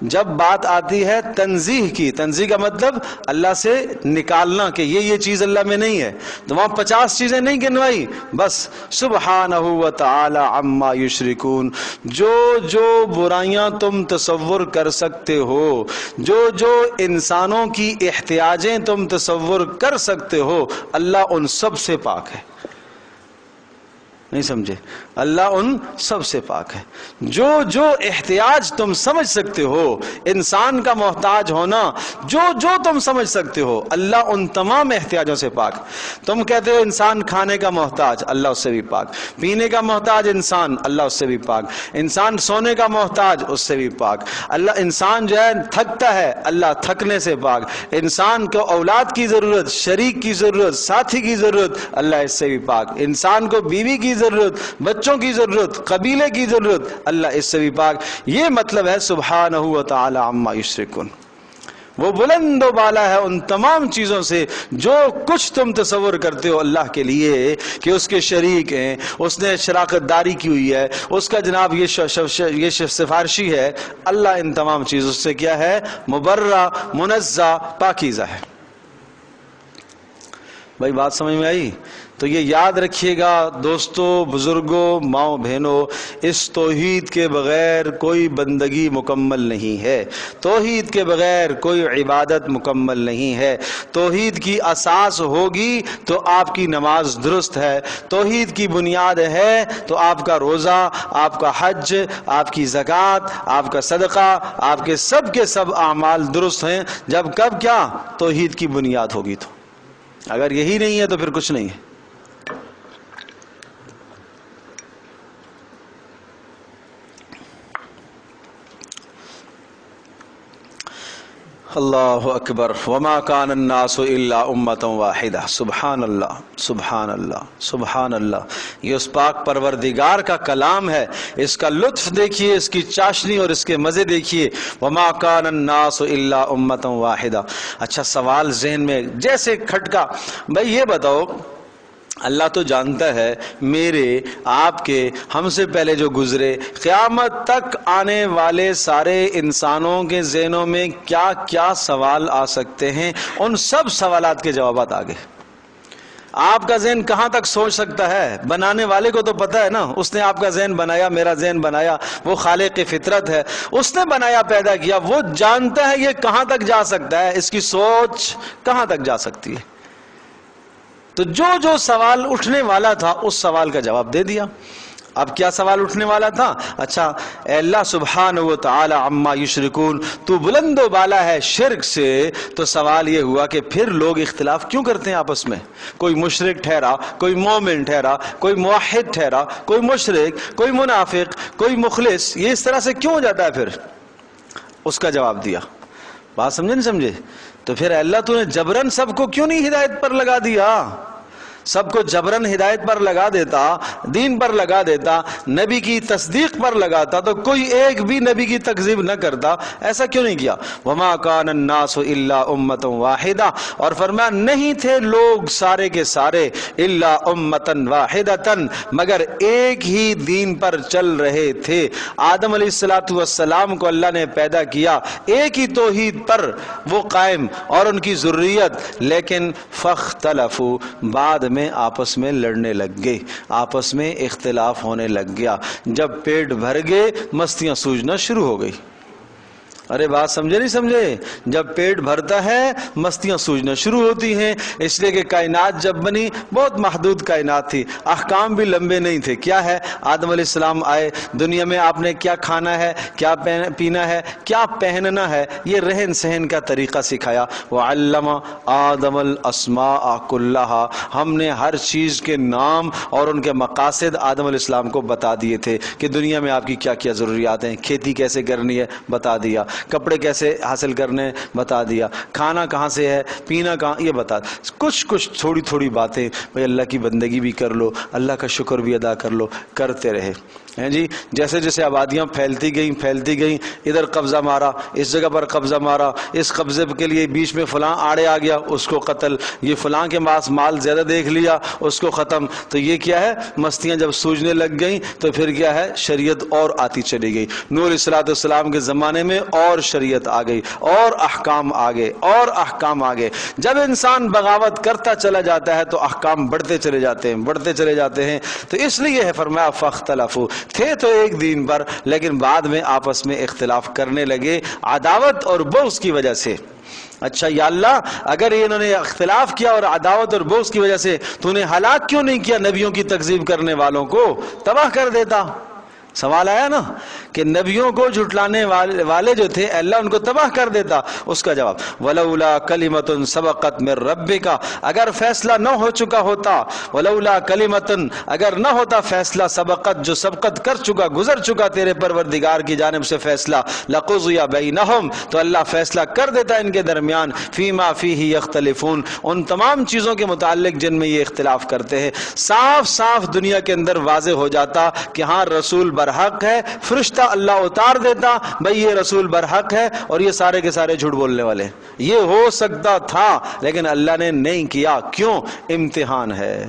[SPEAKER 1] جب بات آتی ہے تنزیہ کی، تنزیہ کا مطلب اللہ سے نکالنا کہ یہ چیز اللہ میں نہیں ہے، تو وہاں 50 چیزیں نہیں گنوائی، بس سبحانہ وتعالی عما یشرکون. جو برائیاں تم تصور کر سکتے ہو، جو انسانوں کی احتیاجیں تم تصور کر سکتے ہو، اللہ ان سب سے پاک ہے. نہیں سمجھے؟ اللہ ان سب سے پاک ہے. جو جو احتیاج تم سمجھ سکتے ہو، انسان کا محتاج ہونا، جو جو تم سمجھ سکتے ہو، اللہ ان تمام احتیاجوں سے پاک. تم کہتے ہو انسان کھانے کا محتاج، اللہ اس سے بھی پاک. پینے کا محتاج انسان، اللہ اس سے بھی پاک. انسان سونے کا محتاج، اس سے بھی پاک. اللہ انسان جو ہے تھکتا ہے، اللہ تھکنے سے پاک. انسان کو اولاد کی ضرورت، شریک کی ضرورت، ساتھی کی ضرورت، اللہ اس سے بھی پاک. انسان کو بیوی کی ضرورت، بچوں کی ضرورت، قبیلے کی ضرورت، اللہ اس سے بھی پاک. یہ مطلب ہے سبحانہ و تعالی عما یشرکون. وہ بلند و بالا ہے ان تمام چیزوں سے جو کچھ تم تصور کرتے ہو اللہ کے لیے کہ اس کے شریک ہیں، اس نے شراکت داری کی ہوئی ہے، اس کا جناب یہ سفارشی ہے. اللہ ان تمام چیزوں سے کیا ہے؟ مبرہ، منزہ، پاکیزہ ہے. بھائی بات سمجھ میں آئی؟ تو یہ یاد رکھیے گا دوستو، بزرگوں، ماؤں بہنوں، اس توحید کے بغیر کوئی بندگی مکمل نہیں ہے. توحید کے بغیر کوئی عبادت مکمل نہیں ہے. توحید کی اساس ہوگی تو آپ کی نماز درست ہے. توحید کی بنیاد ہے تو آپ کا روزہ، آپ کا حج، آپ کی زکوٰۃ، آپ کا صدقہ، آپ کے سب اعمال درست ہیں. جب کب کیا؟ توحید کی بنیاد ہوگی. تو اگر یہی نہیں ہے تو پھر کچھ نہیں ہے. اللہ اکبر. وما کان الناس الا امۃ واحدہ. سبحان اللہ، سبحان اللہ، سبحان اللہ. یہ اس پاک پروردگار کا کلام ہے. اس کا لطف دیکھیے، اس کی چاشنی اور اس کے مزے دیکھیے. وما کان الناس الا امۃ واحدہ. اچھا سوال ذہن میں جیسے کھٹکا، بھائی یہ بتاؤ، اللہ تو جانتا ہے میرے، آپ کے، ہم سے پہلے جو گزرے، قیامت تک آنے والے سارے انسانوں کے ذہنوں میں کیا کیا سوال آ سکتے ہیں. ان سب سوالات کے جوابات آگے. آپ کا ذہن کہاں تک سوچ سکتا ہے؟ بنانے والے کو تو پتہ ہے نا، اس نے آپ کا ذہن بنایا، میرا ذہن بنایا. وہ خالق فطرت ہے، اس نے بنایا، پیدا کیا. وہ جانتا ہے یہ کہاں تک جا سکتا ہے، اس کی سوچ کہاں تک جا سکتی ہے. تو جو جو سوال اٹھنے والا تھا اس سوال کا جواب دے دیا. اب کیا سوال اٹھنے والا تھا؟ اچھا اے اللہ سبحانہ و تعالی عما یشرکون، تو بلند و بالا ہے شرک سے. تو سوال یہ ہوا کہ پھر لوگ اختلاف کیوں کرتے ہیں آپس میں؟ کوئی مشرک ٹھہرا، کوئی مومن ٹھہرا، کوئی موحد ٹھہرا، کوئی مشرک، کوئی منافق، کوئی مخلص. یہ اس طرح سے کیوں ہو جاتا ہے؟ پھر اس کا جواب دیا. بات سمجھے نہیں سمجھے؟ تو پھر اللہ تو نے جبرن سب کو کیوں نہیں ہدایت پر لگا دیا؟ سب کو جبرن ہدایت پر لگا دیتا، دین پر لگا دیتا، نبی کی تصدیق پر لگاتا تو کوئی ایک بھی نبی کی تکذیب نہ کرتا. ایسا کیوں نہیں کیا؟ وما کان الناس الا امۃ واحدہ. اور فرمایا نہیں تھے لوگ سارے کے سارے الا امۃ واحدۃ، مگر ایک ہی دین پر چل رہے تھے. آدم علیہ الصلوۃ والسلام کو اللہ نے پیدا کیا ایک ہی توحید پر وہ قائم اور ان کی ذریت، لیکن فاختلفوا، بعد میں آپس میں لڑنے لگ گئے، آپس میں اختلاف ہونے لگ گیا. جب پیٹ بھر گئے مستیاں سوجنا شروع ہو گئی. ارے بات سمجھے نہیں سمجھے؟ جب پیٹ بھرتا ہے مستیاں سوجنا شروع ہوتی ہیں. اس لیے کہ کائنات جب بنی بہت محدود کائنات تھی، احکام بھی لمبے نہیں تھے. کیا ہے؟ آدم علیہ السلام آئے دنیا میں، آپ نے کیا کھانا ہے، کیا پینا ہے، کیا پہننا ہے، یہ رہن سہن کا طریقہ سکھایا. وعلم آدم الاسماء کلہا، ہم نے ہر چیز کے نام اور ان کے مقاصد آدم علیہ السلام کو بتا دیے تھے کہ دنیا میں آپ کی کیا کیا ضروریات ہیں. کھیتی کیسے کرنی ہے بتا دیا، کپڑے کیسے حاصل کرنے بتا دیا، کھانا کہاں سے ہے، پینا کہاں، یہ بتا. کچھ تھوڑی تھوڑی باتیں بھئی اللہ کی بندگی بھی کر لو، اللہ کا شکر بھی ادا کر لو، کرتے رہے ہیں جی. جیسے جیسے آبادیاں پھیلتی گئیں، ادھر قبضہ مارا، اس جگہ پر قبضہ مارا، اس قبضے کے لیے بیچ میں فلاں آڑے آ گیا، اس کو قتل، یہ فلاں کے پاس مال زیادہ دیکھ لیا، اس کو ختم. تو یہ کیا ہے؟ مستیاں جب سوجنے لگ گئیں تو پھر کیا ہے؟ شریعت اور آتی چلی گئی. نور علیہ السلام کے زمانے میں اور شریعت آ گئی اور احکام آ گئے اور احکام آ گئے. جب انسان بغاوت کرتا چلا جاتا ہے تو احکام بڑھتے چلے جاتے ہیں. تو اس لیے ہے فرمایا فاختلفوا، تھے تو ایک دین پر لیکن بعد میں آپس میں اختلاف کرنے لگے عداوت اور بغض کی وجہ سے. اچھا یا اللہ، اگر انہوں نے اختلاف کیا اور عداوت اور بغض کی وجہ سے تو انہیں ہلاک کیوں نہیں کیا؟ نبیوں کی تکذیب کرنے والوں کو تباہ کر دیتا. سوال آیا نا کہ نبیوں کو جھٹلانے والے جو تھے اللہ ان کو تباہ کر دیتا. اس کا جواب ولولا کلمۃ سبقت من ربک، اگر فیصلہ نہ ہو چکا ہوتا، ولولا کلمۃ، اگر نہ ہوتا فیصلہ سبقت جو سبقت کر چکا، گزر چکا تیرے پروردگار کی جانب سے فیصلہ، لقضی بینہم، تو اللہ فیصلہ کر دیتا ان کے درمیان، فیما فیہ یختلفون، ان تمام چیزوں کے متعلق جن میں یہ اختلاف کرتے ہیں. صاف صاف دنیا کے اندر واضح ہو جاتا کہ ہاں رسول برحق ہے، فرشتہ اللہ اتار دیتا بھئی یہ رسول برحق ہے اور یہ سارے کے سارے جھوٹ بولنے والے. یہ ہو سکتا تھا لیکن اللہ نے نہیں کیا. کیوں؟ امتحان ہے.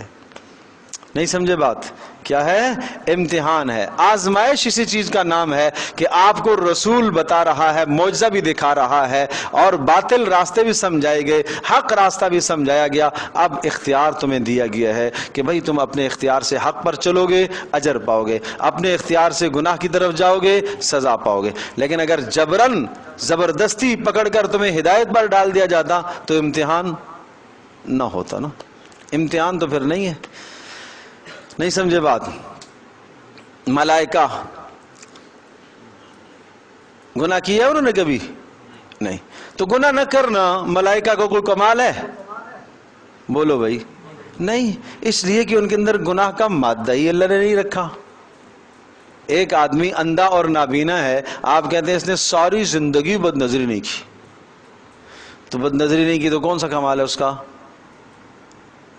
[SPEAKER 1] نہیں سمجھے بات؟ کیا ہے؟ امتحان ہے، آزمائش اسی چیز کا نام ہے کہ آپ کو رسول بتا رہا ہے، معجزہ بھی دکھا رہا ہے اور باطل راستے بھی سمجھائے گئے، حق راستہ بھی سمجھایا گیا. اب اختیار تمہیں دیا گیا ہے کہ بھئی تم اپنے اختیار سے حق پر چلو گے اجر پاؤ گے، اپنے اختیار سے گناہ کی طرف جاؤ گے سزا پاؤ گے. لیکن اگر جبرن زبردستی پکڑ کر تمہیں ہدایت پر ڈال دیا جاتا تو امتحان نہ ہوتا نا. امتحان تو پھر نہیں ہے. نہیں سمجھے بات؟ ملائکہ گناہ کیا انہوں نے کبھی نہیں، تو گناہ نہ کرنا ملائکہ کو کوئی کمال ہے؟ بولو بھائی نہیں، اس لیے کہ ان کے اندر گناہ کا مادہ ہی اللہ نے نہیں رکھا. ایک آدمی اندھا اور نابینا ہے، آپ کہتے ہیں اس نے ساری زندگی بد نظری نہیں کی، تو بد نظری نہیں کی تو کون سا کمال ہے اس کا؟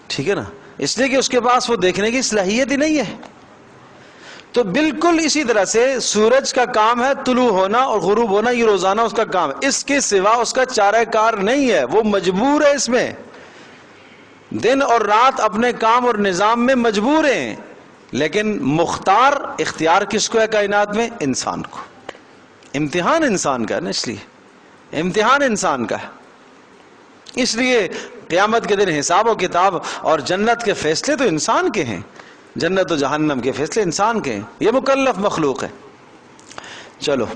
[SPEAKER 1] ٹھیک ہے نا، اس لیے کہ اس کے پاس وہ دیکھنے کی صلاحیت ہی نہیں ہے. تو بالکل اسی طرح سے سورج کا کام ہے طلوع ہونا اور غروب ہونا، یہ روزانہ اس کا کام ہے، اس کے سوا اس کا چارہ کار نہیں ہے، وہ مجبور ہے اس میں. دن اور رات اپنے کام اور نظام میں مجبور ہیں، لیکن مختار اختیار کس کو ہے کائنات میں؟ انسان کو. امتحان انسان کا ہے نا، اس لیے امتحان انسان کا ہے. اس لیے قیامت کے دن حساب و کتاب اور جنت کے فیصلے تو انسان کے ہیں، جنت و جہنم کے فیصلے انسان کے ہیں، یہ مکلف مخلوق ہے. چلو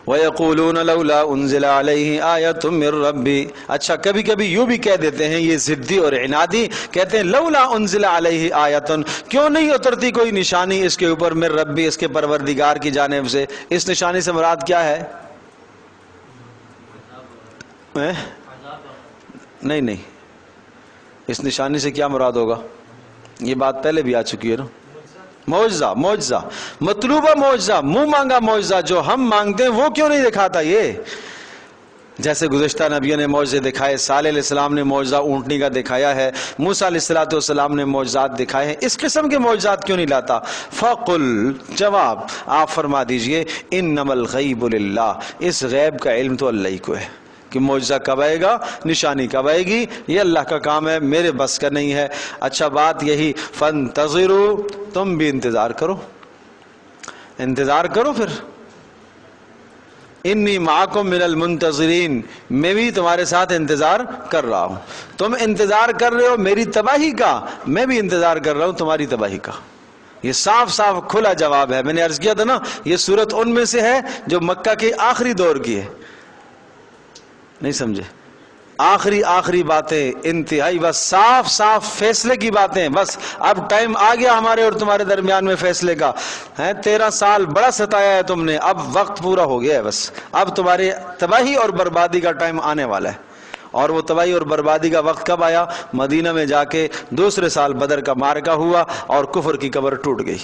[SPEAKER 1] وَيَقُولُونَ لَوْلَا أُنزِلَ عَلَيْهِ آيَةٌ مِّن رَبِّي. اچھا کبھی کبھی یوں بھی کہہ دیتے ہیں یہ ضدی اور عنادی، کہتے ہیں لولا انزل علیہ آیتن، کیوں نہیں اترتی کوئی نشانی اس کے اوپر من ربی، اس کے پروردگار کی جانب سے. اس نشانی سے مراد کیا ہے؟ نہیں، اس نشانی سے کیا مراد ہوگا؟ یہ بات پہلے بھی آ چکی ہے نا. معجزہ، مطلوبہ معجزہ، منہ مانگا معجزہ جو ہم مانگتے ہیں وہ کیوں نہیں دکھاتا؟ یہ جیسے گزشتہ نبیوں نے معجزے دکھائے، صالح علیہ السلام نے معجزہ اونٹنی کا دکھایا ہے، موسیٰ علیہ السلام نے معجزات دکھائے ہیں، اس قسم کے معجزات کیوں نہیں لاتا؟ فَقُلْ، جواب آپ فرما دیجئے اِنَّمَا الْغَيْبُ لِلَّهِ، اس غیب کا علم تو اللہ ہی کو ہے کہ معجزہ کب آئے گا، نشانی کب آئے گی، یہ اللہ کا کام ہے، میرے بس کا نہیں ہے. اچھا بات یہی فَانْتَظِرُوا، تم بھی انتظار کرو، پھر انی معکم من المنتظرین، میں بھی تمہارے ساتھ انتظار کر رہا ہوں. تم انتظار کر رہے ہو میری تباہی کا، میں بھی انتظار کر رہا ہوں تمہاری تباہی کا. یہ صاف صاف کھلا جواب ہے. میں نے عرض کیا تھا نا یہ صورت ان میں سے ہے جو مکہ کے آخری دور کی ہے. نہیں سمجھے؟ آخری باتیں انتہائی بس صاف صاف فیصلے کی باتیں. بس اب ٹائم آ گیا ہمارے اور تمہارے درمیان میں فیصلے کا. 13 سال بڑا ستایا ہے تم نے، اب وقت پورا ہو گیا ہے. بس اب تمہاری تباہی اور بربادی کا ٹائم آنے والا ہے. اور وہ تباہی اور بربادی کا وقت کب آیا؟ مدینہ میں جا کے دوسرے سال بدر کا معرکہ ہوا اور کفر کی قبر ٹوٹ گئی.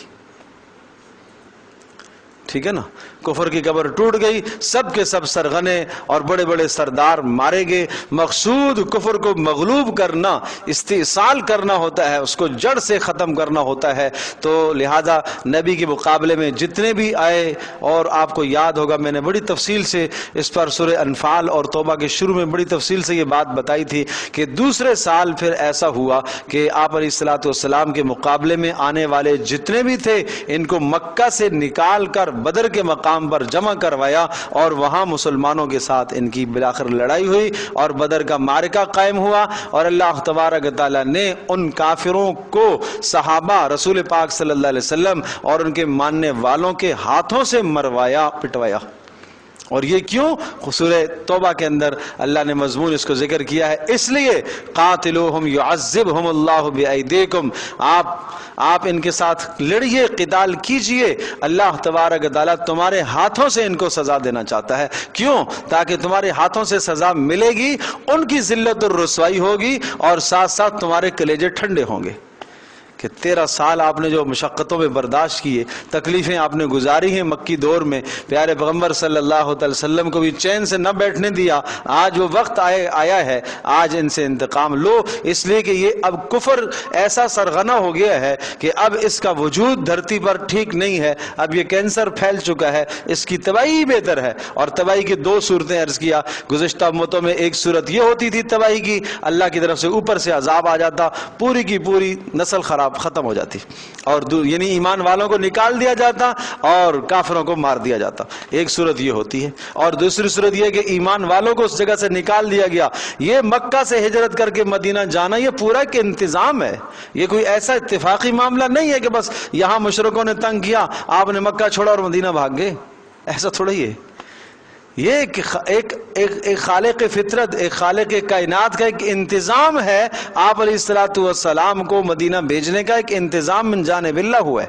[SPEAKER 1] ٹھیک ہے نا، کفر کی قبر ٹوٹ گئی، سب کے سب سرغنے اور بڑے بڑے سردار مارے گئے. مقصود کفر کو مغلوب کرنا، استئصال کرنا ہوتا ہے، اس کو جڑ سے ختم کرنا ہوتا ہے. تو لہذا نبی کے مقابلے میں جتنے بھی آئے، اور آپ کو یاد ہوگا میں نے بڑی تفصیل سے اس پر سورہ انفال اور توبہ کے شروع میں بڑی تفصیل سے یہ بات بتائی تھی کہ دوسرے سال پھر ایسا ہوا کہ آپ علیہ الصلوۃ والسلام کے مقابلے میں آنے والے جتنے بھی تھے ان کو مکہ سے نکال کر بدر کے مقام پر جمع کروایا اور وہاں مسلمانوں کے ساتھ ان کی بالآخر لڑائی ہوئی اور بدر کا معرکہ قائم ہوا، اور اللہ تبارک تعالیٰ نے ان کافروں کو صحابہ رسول پاک صلی اللہ علیہ وسلم اور ان کے ماننے والوں کے ہاتھوں سے مروایا، پٹوایا۔ اور یہ کیوں؟ سورہ توبہ کے اندر اللہ نے مضمون اس کو ذکر کیا ہے، اس لیے قاتلوہم یعذبہم اللہ بایدیکم، آپ ان کے ساتھ لڑیے، قتال کیجئے، اللہ تبارک تعالیٰ تمہارے ہاتھوں سے ان کو سزا دینا چاہتا ہے۔ کیوں؟ تاکہ تمہارے ہاتھوں سے سزا ملے گی، ان کی ذلت اور رسوائی ہوگی، اور ساتھ ساتھ تمہارے کلیجے ٹھنڈے ہوں گے کہ 13 سال آپ نے جو مشقتوں میں برداشت کیے، تکلیفیں آپ نے گزاری ہیں مکی دور میں، پیارے پیغمبر صلی اللہ علیہ وسلم کو بھی چین سے نہ بیٹھنے دیا، آج وہ وقت آیا ہے، آج ان سے انتقام لو، اس لیے کہ یہ اب کفر ایسا سرغنہ ہو گیا ہے کہ اب اس کا وجود دھرتی پر ٹھیک نہیں ہے، اب یہ کینسر پھیل چکا ہے، اس کی تباہی بہتر ہے۔ اور تباہی کی 2 صورتیں عرض کیا گزشتہ امتوں میں، ایک صورت یہ ہوتی تھی تباہی کی، اللہ کی طرف سے اوپر سے عذاب آ جاتا، پوری کی پوری نسل خراب ختم ہو جاتی، اور یعنی ایمان والوں کو نکال دیا جاتا اور کافروں کو مار دیا جاتا، ایک صورت یہ ہوتی ہے۔ اور دوسری صورت یہ کہ ایمان والوں کو اس جگہ سے نکال دیا گیا۔ یہ مکہ سے ہجرت کر کے مدینہ جانا یہ پورا ایک انتظام ہے، یہ کوئی ایسا اتفاقی معاملہ نہیں ہے کہ بس یہاں مشرکوں نے تنگ کیا، آپ نے مکہ چھوڑا اور مدینہ بھاگ گئے، ایسا تھوڑا ہی ہے۔ یہ ایک خالق فطرت، ایک خالق کائنات کا ایک انتظام ہے، آپ علیہ الصلوۃ والسلام کو مدینہ بھیجنے کا ایک انتظام من جانب اللہ ہوا ہے۔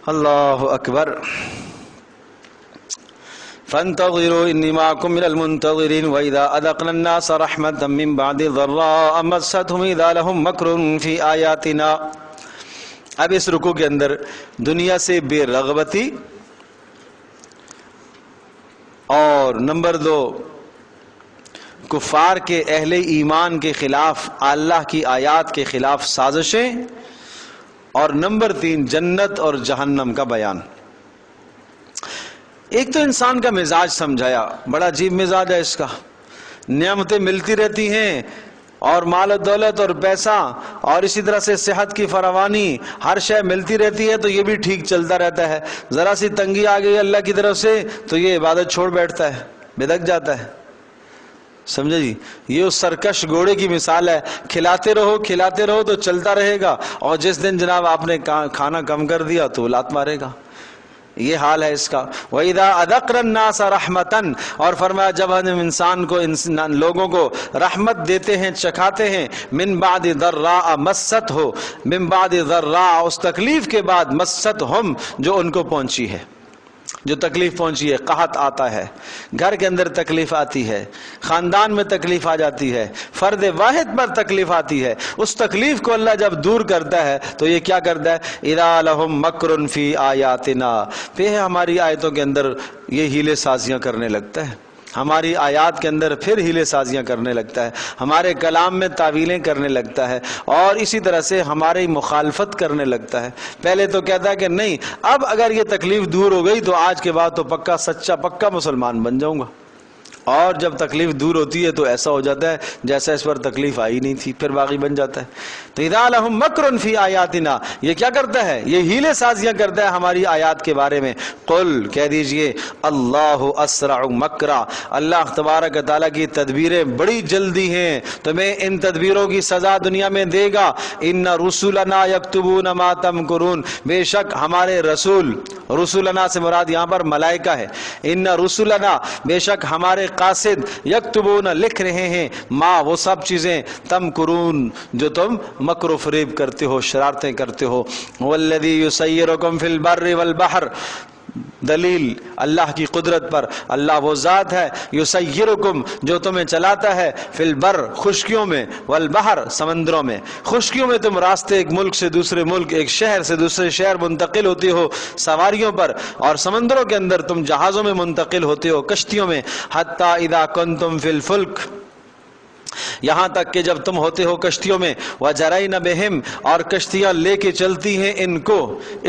[SPEAKER 1] اللہ اکبر۔ فانتظروا انی معکم من المنتظرین واذا اذقنا الناس رحمة من بعد ضراء مستهم اذا لهم مکر فی آیاتنا۔ اب اس رکوع کے اندر دنیا سے بے رغبتی، اور نمبر 2 کفار کے اہل ایمان کے خلاف اللہ کی آیات کے خلاف سازشیں، اور نمبر 3 جنت اور جہنم کا بیان۔ ایک تو انسان کا مزاج سمجھایا، بڑا عجیب مزاج ہے اس کا، نعمتیں ملتی رہتی ہیں اور مال و دولت اور پیسہ اور اسی طرح سے صحت کی فراوانی، ہر شے ملتی رہتی ہے تو یہ بھی ٹھیک چلتا رہتا ہے، ذرا سی تنگی آ گئی اللہ کی طرف سے تو یہ عبادت چھوڑ بیٹھتا ہے، بدک جاتا ہے۔ سمجھے جی؟ یہ اس سرکش گھوڑے کی مثال ہے، کھلاتے رہو تو چلتا رہے گا، اور جس دن جناب آپ نے کھانا کم کر دیا تو لات مارے گا، یہ حال ہے اس کا۔ وَإِذَا أَذَقْنَا النَّاسَ رَحْمَةً، اور فرمایا جب ہم انسان کو لوگوں کو رحمت دیتے ہیں، چکھاتے ہیں، من بعد ضراء مست ہو، من بعد ضراء اس تکلیف کے بعد مست ہم جو ان کو پہنچی ہے، جو تکلیف پہنچی ہے، قحط آتا ہے، گھر کے اندر تکلیف آتی ہے، خاندان میں تکلیف آ جاتی ہے، فرد واحد پر تکلیف آتی ہے، اس تکلیف کو اللہ جب دور کرتا ہے تو یہ کیا کرتا ہے؟ اذا لهم مکر فی آیاتنا، پھر ہماری آیتوں کے اندر یہ ہیلے سازیاں کرنے لگتا ہے، ہماری آیات کے اندر پھر ہیلے سازیاں کرنے لگتا ہے، ہمارے کلام میں تعویلیں کرنے لگتا ہے، اور اسی طرح سے ہماری مخالفت کرنے لگتا ہے۔ پہلے تو کہتا ہے کہ نہیں، اب اگر یہ تکلیف دور ہو گئی تو آج کے بعد تو پکا سچا پکا مسلمان بن جاؤں گا، اور جب تکلیف دور ہوتی ہے تو ایسا ہو جاتا ہے جیسا اس پر تکلیف آئی نہیں تھی، پھر باغی بن جاتا ہے۔ تو اذا لهم مکر فی آیاتنا، یہ کیا کرتا ہے؟ یہ ہیلے سازیاں کرتا ہے ہماری آیات کے بارے میں۔ قل، کہہ دیجئے، اللہ اسرع مکرا، اللہ تبارک تعالیٰ کی تدبیریں بڑی جلدی ہیں، تمہیں ان تدبیروں کی سزا دنیا میں دے گا۔ ان رسولنا یکتبون ما تمکرون، بے شک ہمارے رسول، رسولنا سے مراد یہاں پر ملائکہ ہے، ان رسولنا، بے شک ہمارے قاصد، یکتبون لکھ رہے ہیں، ما وہ سب چیزیں، تمکرون جو تم مکر و فریب کرتے ہو، شرارتیں کرتے ہو۔ والذی یسیرکم فی البر والبحر، دلیل اللہ کی قدرت پر، اللہ وہ ذات ہے، یسیرکم جو تمہیں چلاتا ہے، فی البر خشکیوں میں، والبحر سمندروں میں۔ خشکیوں میں تم راستے ایک ملک سے دوسرے ملک، ایک شہر سے دوسرے شہر منتقل ہوتے ہو سواریوں پر، اور سمندروں کے اندر تم جہازوں میں منتقل ہوتے ہو، کشتیوں میں۔ حتی اذا کنتم فی الفلک، یہاں تک کہ جب تم ہوتے ہو کشتیوں میں وَجَرَيْنَ بِهِمْ اور کشتیاں لے کے چلتی ہیں ان کو،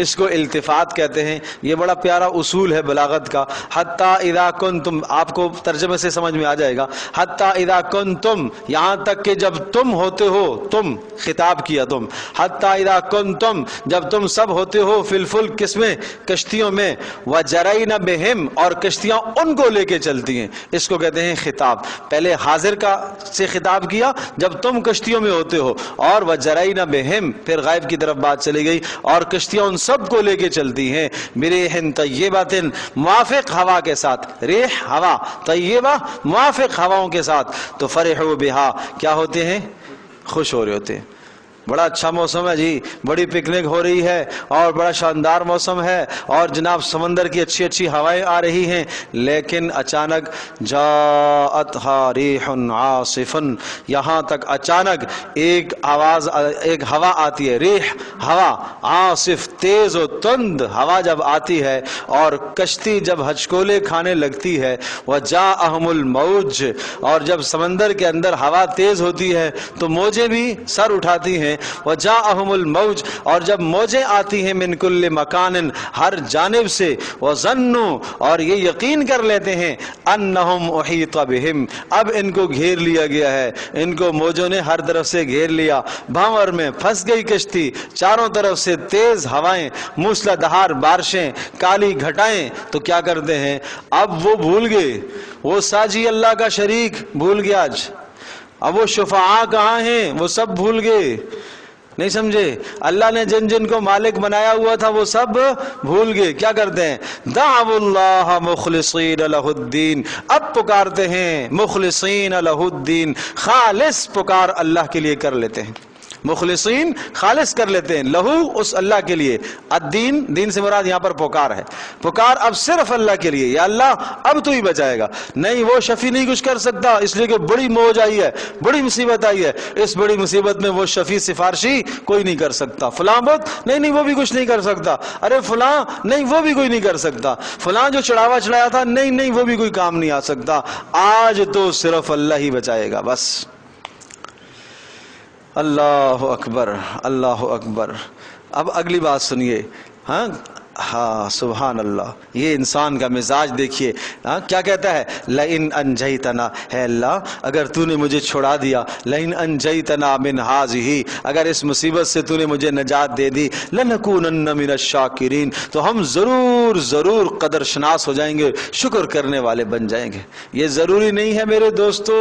[SPEAKER 1] اس کو التفات کہتے ہیں۔ یہ بڑا پیارا اصول ہے بلاغت کا۔ حَتَّى إِذَا كُنْتُمْ، آپ کو ترجمے سے سمجھ میں آ جائے گا۔ حَتَّى إِذَا كُنْتُمْ، یہاں تک کہ جب تم ہوتے ہو، تم خطاب کیا تم، حَتَّى إِذَا كُنْتُمْ جب تم سب ہوتے ہو فِي الْفُلْكِ کس میں؟ کشتیوں میں، وَجَرَيْنَ بِهِمْ اور کشتیاں ان کو لے کے چلتی ہیں، اس کو کہتے ہیں خطاب۔ پہلے حاضر کا سے خطاب کیا جب تم کشتیوں میں ہوتے ہو، اور وَجَرَيْنَ بِهِمْ پھر غائب کی طرف بات چلی گئی، اور کشتیاں ان سب کو لے کے چلتی ہیں بِرِيحٍ طَيِّبَةٍ موافق ہوا کے ساتھ، ریح ہوا، طیبہ موافق ہواؤں کے ساتھ، تو فَرِحُوا بِهَا کیا ہوتے ہیں؟ خوش ہو رہے ہوتے ہیں۔ بڑا اچھا موسم ہے جی، بڑی پکنک ہو رہی ہے اور بڑا شاندار موسم ہے، اور جناب سمندر کی اچھی اچھی ہوائیں آ رہی ہیں، لیکن اچانک جاءتها ریح عاصف، یہاں تک اچانک ایک آواز، ایک ہوا آتی ہے، ریح ہوا، عاصف تیز و تند ہوا جب آتی ہے اور کشتی جب ہچکولے کھانے لگتی ہے، وجاءہم الموج اور جب سمندر کے اندر ہوا تیز ہوتی ہے تو موجیں بھی سر اٹھاتی ہیں، وجاءہم الموج اور جب موجیں آتی ہیں من کل مکان ہر جانب سے، وظنوا اور یہ یقین کر لیتے ہیں انہم احیط بہم اب ان کو گھیر لیا گیا ہے، ان کو موجوں نے ہر طرف سے گھیر لیا، بھنور میں پھنس گئی کشتی، چاروں طرف سے تیز ہوائیں، موسلا دھار بارشیں، کالی گھٹائیں، تو کیا کرتے ہیں؟ اب وہ بھول گئے، وہ ساجی اللہ کا شریک بھول گیا، اب وہ شفعاء کہاں ہیں وہ سب بھول گئے، نہیں سمجھے؟ اللہ نے جن جن کو مالک بنایا ہوا تھا وہ سب بھول گئے، کیا کرتے ہیں؟ دعوا اللہ مخلصین لہ الدین، اب پکارتے ہیں مخلصین لہ الدین، خالص پکار اللہ کے لیے کر لیتے ہیں، مخلصین خالص کر لیتے ہیں، لہو اس اللہ کے لیے، الدین دین سے مراد یہاں پر پکار ہے، پکار اب صرف اللہ کے لیے، یا اللہ اب تو ہی بچائے گا، نہیں وہ شفیع نہیں کچھ کر سکتا اس لیے کہ بڑی موج آئی ہے، بڑی مصیبت آئی ہے، اس بڑی مصیبت میں وہ شفیع سفارشی کوئی نہیں کر سکتا، فلاں بت نہیں وہ بھی کچھ نہیں کر سکتا، ارے فلاں نہیں وہ بھی کوئی نہیں کر سکتا، فلاں جو چڑھاوا چڑھایا تھا نہیں وہ بھی کوئی کام نہیں آ سکتا، آج تو صرف اللہ ہی بچائے گا بس۔ اللہ اکبر، اللہ اکبر۔ اب اگلی بات سنیے، ہاں سبحان اللہ، یہ انسان کا مزاج دیکھیے، کیا کہتا ہے؟ لئن انجیتنا، ہے اللہ اگر تو نے مجھے چھڑا دیا، لئن انجیتنا من ہذہ، اگر اس مصیبت سے تو نے مجھے نجات دے دی، لنکونن من الشاکرین، تو ہم ضرور قدر شناس ہو جائیں گے، شکر کرنے والے بن جائیں گے۔ یہ ضروری نہیں ہے میرے دوستو،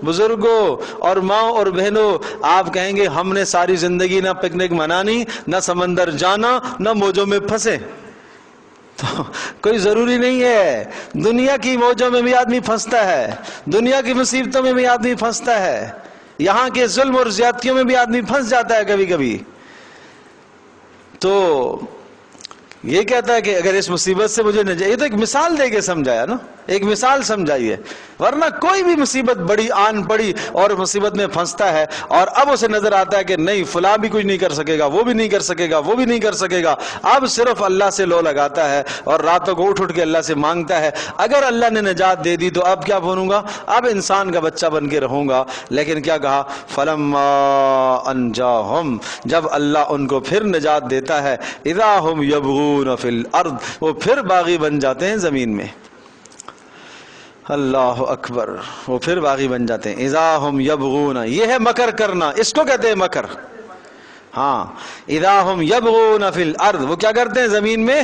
[SPEAKER 1] بزرگوں اور ماں اور بہنوں، آپ کہیں گے ہم نے ساری زندگی نہ پکنک منانی، نہ سمندر جانا، نہ موجوں میں پھنسے، تو کوئی ضروری نہیں ہے، دنیا کی موجوں میں بھی آدمی پھنستا ہے، دنیا کی مصیبتوں میں بھی آدمی پھنستا ہے، یہاں کے ظلم اور زیادتیوں میں بھی آدمی پھنس جاتا ہے کبھی کبھی۔ تو یہ کہتا ہے کہ اگر اس مصیبت سے مجھے یہ تو ایک مثال دے کے سمجھایا نا، ایک مثال سمجھائیے، ورنہ کوئی بھی مصیبت بڑی آن پڑی اور مصیبت میں پھنستا ہے اور اب اسے نظر آتا ہے کہ نہیں فلاں بھی کچھ نہیں کر سکے گا، وہ بھی نہیں کر سکے گا، وہ بھی نہیں کر سکے گا، اب صرف اللہ سے لو لگاتا ہے اور راتوں کو اٹھ کے اللہ سے مانگتا ہے، اگر اللہ نے نجات دے دی تو اب کیا بنوں گا؟ اب انسان کا بچہ بن کے رہوں گا۔ لیکن کیا کہا؟ فلما انجاہم، جب اللہ ان کو پھر نجات دیتا ہے، اذا ہم یبغون فی الارض، وہ پھر باغی بن جاتے ہیں زمین میں۔ اللہ اکبر، وہ پھر باغی بن جاتے ہیں۔ اذا ہم یبغون، یہ ہے مکر کرنا، اس کو کہتے ہیں مکر۔ ہاں، اذا ہم یبغون فی الارض، وہ کیا کرتے ہیں؟ زمین میں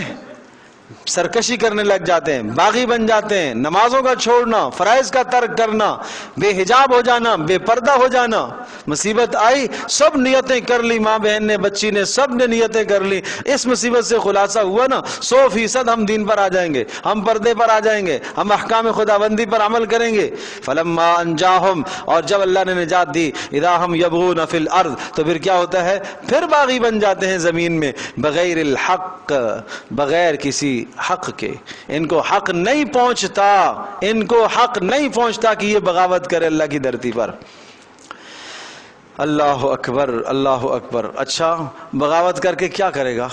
[SPEAKER 1] سرکشی کرنے لگ جاتے ہیں، باغی بن جاتے ہیں، نمازوں کا چھوڑنا، فرائض کا ترک کرنا، بے حجاب ہو جانا، بے پردہ ہو جانا۔ مصیبت آئی، سب نیتیں کر لی، ماں بہن نے، بچی نے، سب نے نیتیں کر لی، اس مصیبت سے خلاصہ ہوا نا 100% ہم دین پر آ جائیں گے، ہم پردے پر آ جائیں گے، ہم احکام خداوندی پر عمل کریں گے۔ فلما انجاہم، اور جب اللہ نے نجات دی، اذا ہم یبغون فی الارض، تو پھر کیا ہوتا ہے؟ پھر باغی بن جاتے ہیں زمین میں، بغیر الحق، بغیر کسی حق کے، ان کو حق نہیں پہنچتا، ان کو حق نہیں پہنچتا کہ یہ بغاوت کرے اللہ کی دھرتی پر۔ اللہ اکبر، اللہ اکبر۔ اچھا بغاوت کر کے کیا کرے گا؟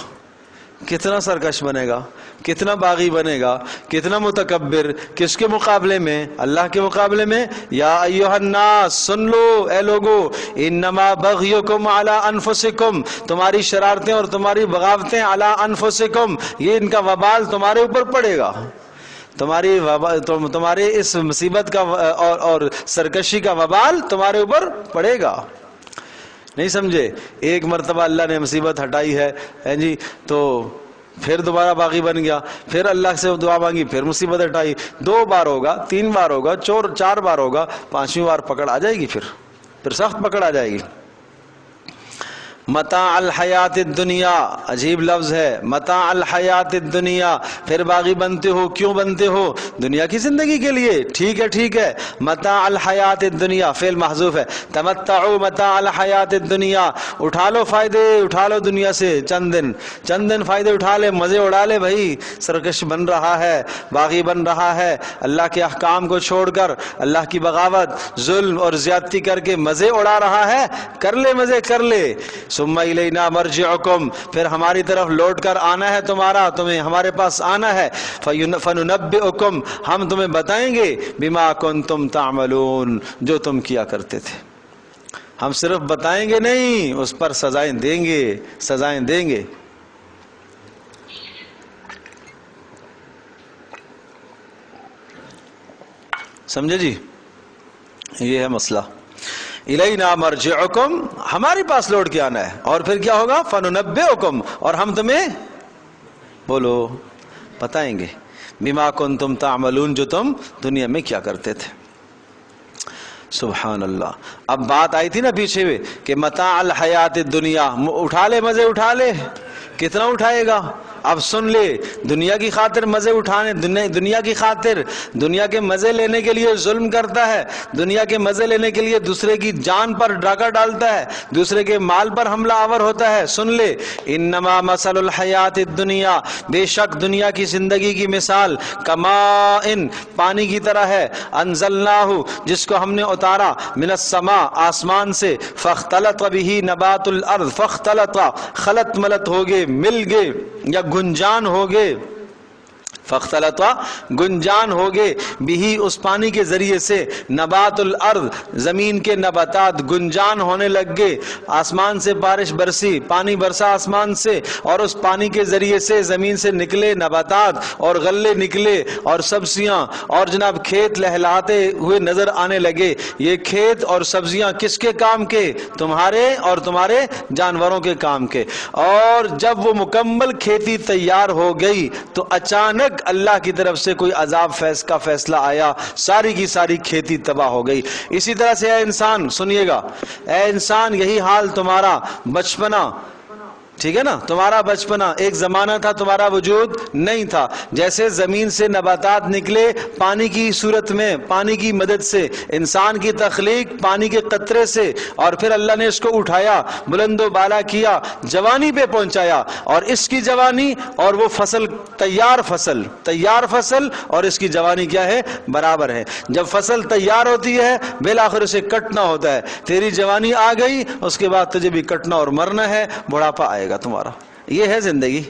[SPEAKER 1] کتنا سرکش بنے گا؟ کتنا باغی بنے گا، کتنا متکبر، کس کے مقابلے میں؟ اللہ کے مقابلے میں۔ یا ایھا الناس، سن لو اے لوگو، انما بغیکم علی انفسکم، تمہاری شرارتیں اور تمہاری بغاوتیں علی انفسکم، یہ ان کا وبال تمہارے اوپر پڑے گا، تمہارے اس مصیبت کا اور سرکشی کا وبال تمہارے اوپر پڑے گا۔ نہیں سمجھے؟ ایک مرتبہ اللہ نے مصیبت ہٹائی ہے جی، تو پھر دوبارہ باغی بن گیا، پھر اللہ سے دعا مانگی، پھر مصیبت ہٹائی، 2 بار ہوگا، 3 بار ہوگا، 4 بار ہوگا، 5ویں بار پکڑ آ جائے گی، پھر سخت پکڑ آ جائے گی۔ متاع الحیات الدنیا، عجیب لفظ ہے، متاع الحیات الدنیا، پھر باغی بنتے ہو، کیوں بنتے ہو؟ دنیا کی زندگی کے لیے، ٹھیک ہے، متاع الحیات الدنیا، فعل محذوف ہے، تمتعوا متاع الحیات الدنیا، اٹھا لو فائدے، اٹھا لو دنیا سے چند دن فائدے اٹھا لے، مزے اڑا لے بھائی، سرکش بن رہا ہے، باغی بن رہا ہے، اللہ کے احکام کو چھوڑ کر اللہ کی بغاوت، ظلم اور زیادتی کر کے مزے اڑا رہا ہے، کر لے مزے، کر لے۔ ثم الینا مرجعکم، پھر ہماری طرف لوٹ کر آنا ہے تمہارا، تمہیں ہمارے پاس آنا ہے، فننبئکم، ہم تمہیں بتائیں گے، بما کنتم تعملون، جو تم کیا کرتے تھے۔ ہم صرف بتائیں گے نہیں، اس پر سزائیں دیں گے۔ سمجھے جی؟ یہ ہے مسئلہ۔ الینا مرجعکم، ہمارے پاس لوٹ کے آنا ہے، اور پھر کیا ہوگا؟ فننبئکم، اور ہم تمہیں بولو بتائیں گے، بما کنتم تعملون، جو تم دنیا میں کیا کرتے تھے۔ سبحان اللہ۔ اب بات آئی تھی نا پیچھے میں کہ متاع الحیات الدنیا، اٹھا لے مزے، اٹھا لے، کتنا اٹھائے گا؟ اب سن لے، دنیا کی خاطر مزے اٹھانے، دنیا کی خاطر، دنیا کے مزے لینے کے لیے ظلم کرتا ہے، دنیا کے مزے لینے کے لیے دوسرے کی جان پر ڈاکہ ڈالتا ہے، دوسرے کے مال پر حملہ آور ہوتا ہے۔ سن لے، انما مثل الحیات الدنیا، بے شک دنیا کی زندگی کی مثال، کماء، پانی کی طرح ہے، انزلناہ، جس کو ہم نے اتارا، من السماء، آسمان سے، فاختلط به نبات الارض، فاختلط، خلط ملت ہوگے، مل گئے یا گنجان ہوگے، فاختلط، گنجان ہوگے، بھی اس پانی کے ذریعے سے، نبات الارض، زمین کے نباتات گنجان ہونے لگ گئے، آسمان سے بارش برسی، پانی برسا آسمان سے، اور اس پانی کے ذریعے سے زمین سے نکلے نباتات اور غلے نکلے اور سبزیاں، اور جناب کھیت لہلاتے ہوئے نظر آنے لگے۔ یہ کھیت اور سبزیاں کس کے کام کے؟ تمہارے اور تمہارے جانوروں کے کام کے۔ اور جب وہ مکمل کھیتی تیار ہو گئی تو اچانک اللہ کی طرف سے کوئی عذاب کا فیصلہ آیا، ساری کی ساری کھیتی تباہ ہو گئی۔ اسی طرح سے اے انسان، سنیے گا، اے انسان، یہی حال تمہارا بچپنا، ٹھیک ہے نا، تمہارا بچپنا، ایک زمانہ تھا تمہارا وجود نہیں تھا، جیسے زمین سے نباتات نکلے پانی کی صورت میں، پانی کی مدد سے، انسان کی تخلیق پانی کے قطرے سے، اور پھر اللہ نے اس کو اٹھایا، بلند و بالا کیا، جوانی پہ پہنچایا، اور اس کی جوانی اور وہ فصل، تیار فصل اور اس کی جوانی کیا ہے؟ برابر ہے۔ جب فصل تیار ہوتی ہے بالآخر اسے کٹنا ہوتا ہے، تیری جوانی آ گئی، اس کے بعد تجھے بھی کٹنا اور مرنا ہے، بڑھاپا آئے گا تمہارا۔ یہ ہے زندگی،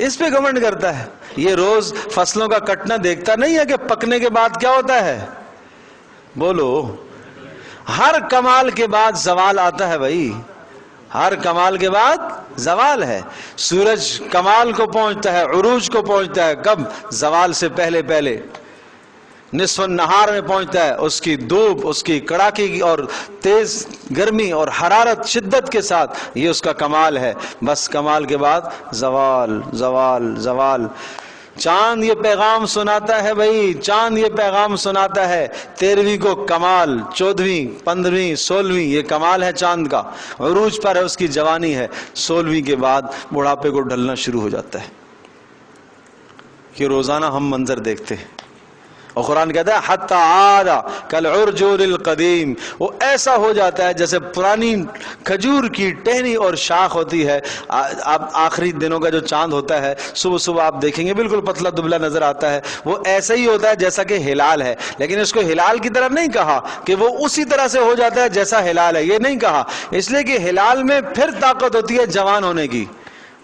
[SPEAKER 1] اس پہ گھمنڈ کرتا ہے۔ یہ روز فصلوں کا کٹنا دیکھتا نہیں ہے کہ پکنے کے بعد کیا ہوتا ہے؟ بولو، ہر کمال کے بعد زوال آتا ہے بھائی، ہر کمال کے بعد زوال ہے۔ سورج کمال کو پہنچتا ہے، عروج کو پہنچتا ہے کب؟ زوال سے پہلے نصف النہار میں پہنچتا ہے، اس کی دھوپ، اس کی کڑاکے کی اور تیز گرمی اور حرارت شدت کے ساتھ، یہ اس کا کمال ہے۔ بس کمال کے بعد زوال۔ چاند یہ پیغام سناتا ہے بھائی، چاند یہ پیغام سناتا ہے، 13ویں کو کمال، 14ویں، 15ویں، 16ویں، یہ کمال ہے چاند کا، عروج پر ہے، اس کی جوانی ہے۔ 16ویں کے بعد بڑھاپے کو ڈھلنا شروع ہو جاتا ہے۔ کہ روزانہ ہم منظر دیکھتے ہیں، اور قرآن کہتا ہے حتی عاد کالعرجون القدیم، وہ ایسا ہو جاتا ہے جیسے پرانی کھجور کی ٹہنی اور شاخ ہوتی ہے۔ اب آخری دنوں کا جو چاند ہوتا ہے، صبح آپ دیکھیں گے بالکل پتلا دبلا نظر آتا ہے، وہ ایسا ہی ہوتا ہے جیسا کہ ہلال ہے، لیکن اس کو ہلال کی طرف نہیں کہا کہ وہ اسی طرح سے ہو جاتا ہے جیسا ہلال ہے، یہ نہیں کہا، اس لیے کہ ہلال میں پھر طاقت ہوتی ہے جوان ہونے کی،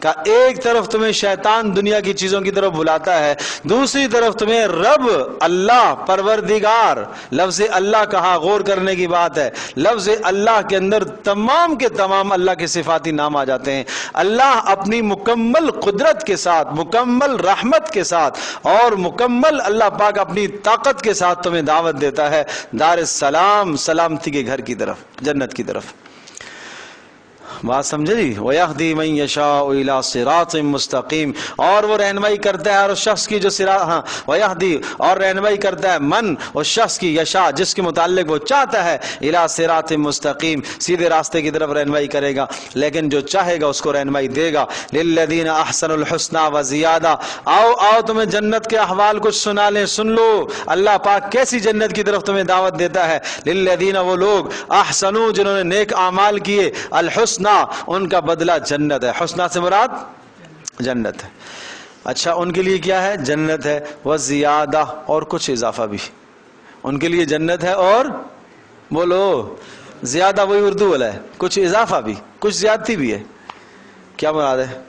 [SPEAKER 1] کہ ایک طرف تمہیں شیطان دنیا کی چیزوں کی طرف بلاتا ہے، دوسری طرف تمہیں رب اللہ پروردگار، لفظ اللہ کہا غور کرنے کی بات ہے، لفظ اللہ کے اندر تمام کے تمام اللہ کے صفاتی نام آ جاتے ہیں۔ اللہ اپنی مکمل قدرت کے ساتھ، مکمل رحمت کے ساتھ اور مکمل اللہ پاک اپنی طاقت کے ساتھ تمہیں دعوت دیتا ہے دار السلام، سلامتی کے گھر کی طرف، جنت کی طرف۔ بات سمجھے جی؟ وَيَهْدِي مَن يَشَاءُ إِلَىٰ صِرَاطٍ مُسْتَقِيمٍ، اور وہ رہنمائی کرتا ہے اور اس شخص کی جو وَيَهْدِي، اور رہنمائی کرتا ہے من، اس شخص کی، یشاء جس کے متعلق وہ چاہتا ہے، إِلَىٰ صِرَاطٍ مُسْتَقِيم، سیدھے راستے کی طرف رہنمائی کرے گا، لیکن جو چاہے گا اس کو رہنمائی دے گا۔ لِلَّذِينَ أَحْسَنُوا الْحُسْنَىٰ وَزِيَادَةٌ، آؤ تمہیں جنت کے احوال کچھ سنا لیں، سن لو اللہ پاک کیسی جنت کی طرف تمہیں دعوت دیتا ہے۔ لِلَّذِينَ، وہ لوگ، أَحْسَنُوا جنہوں نے نیک اعمال کیے، الحسنہ ان کا بدلہ جنت ہے، حسنہ سے مراد جنت ہے۔ اچھا ان کے لیے کیا ہے؟ جنت ہے، وزیادہ، اور کچھ اضافہ بھی ان کے لیے جنت ہے، اور بولو زیادہ، وہی اردو والا ہے، کچھ اضافہ بھی، کچھ زیادتی بھی ہے۔ کیا مراد ہے؟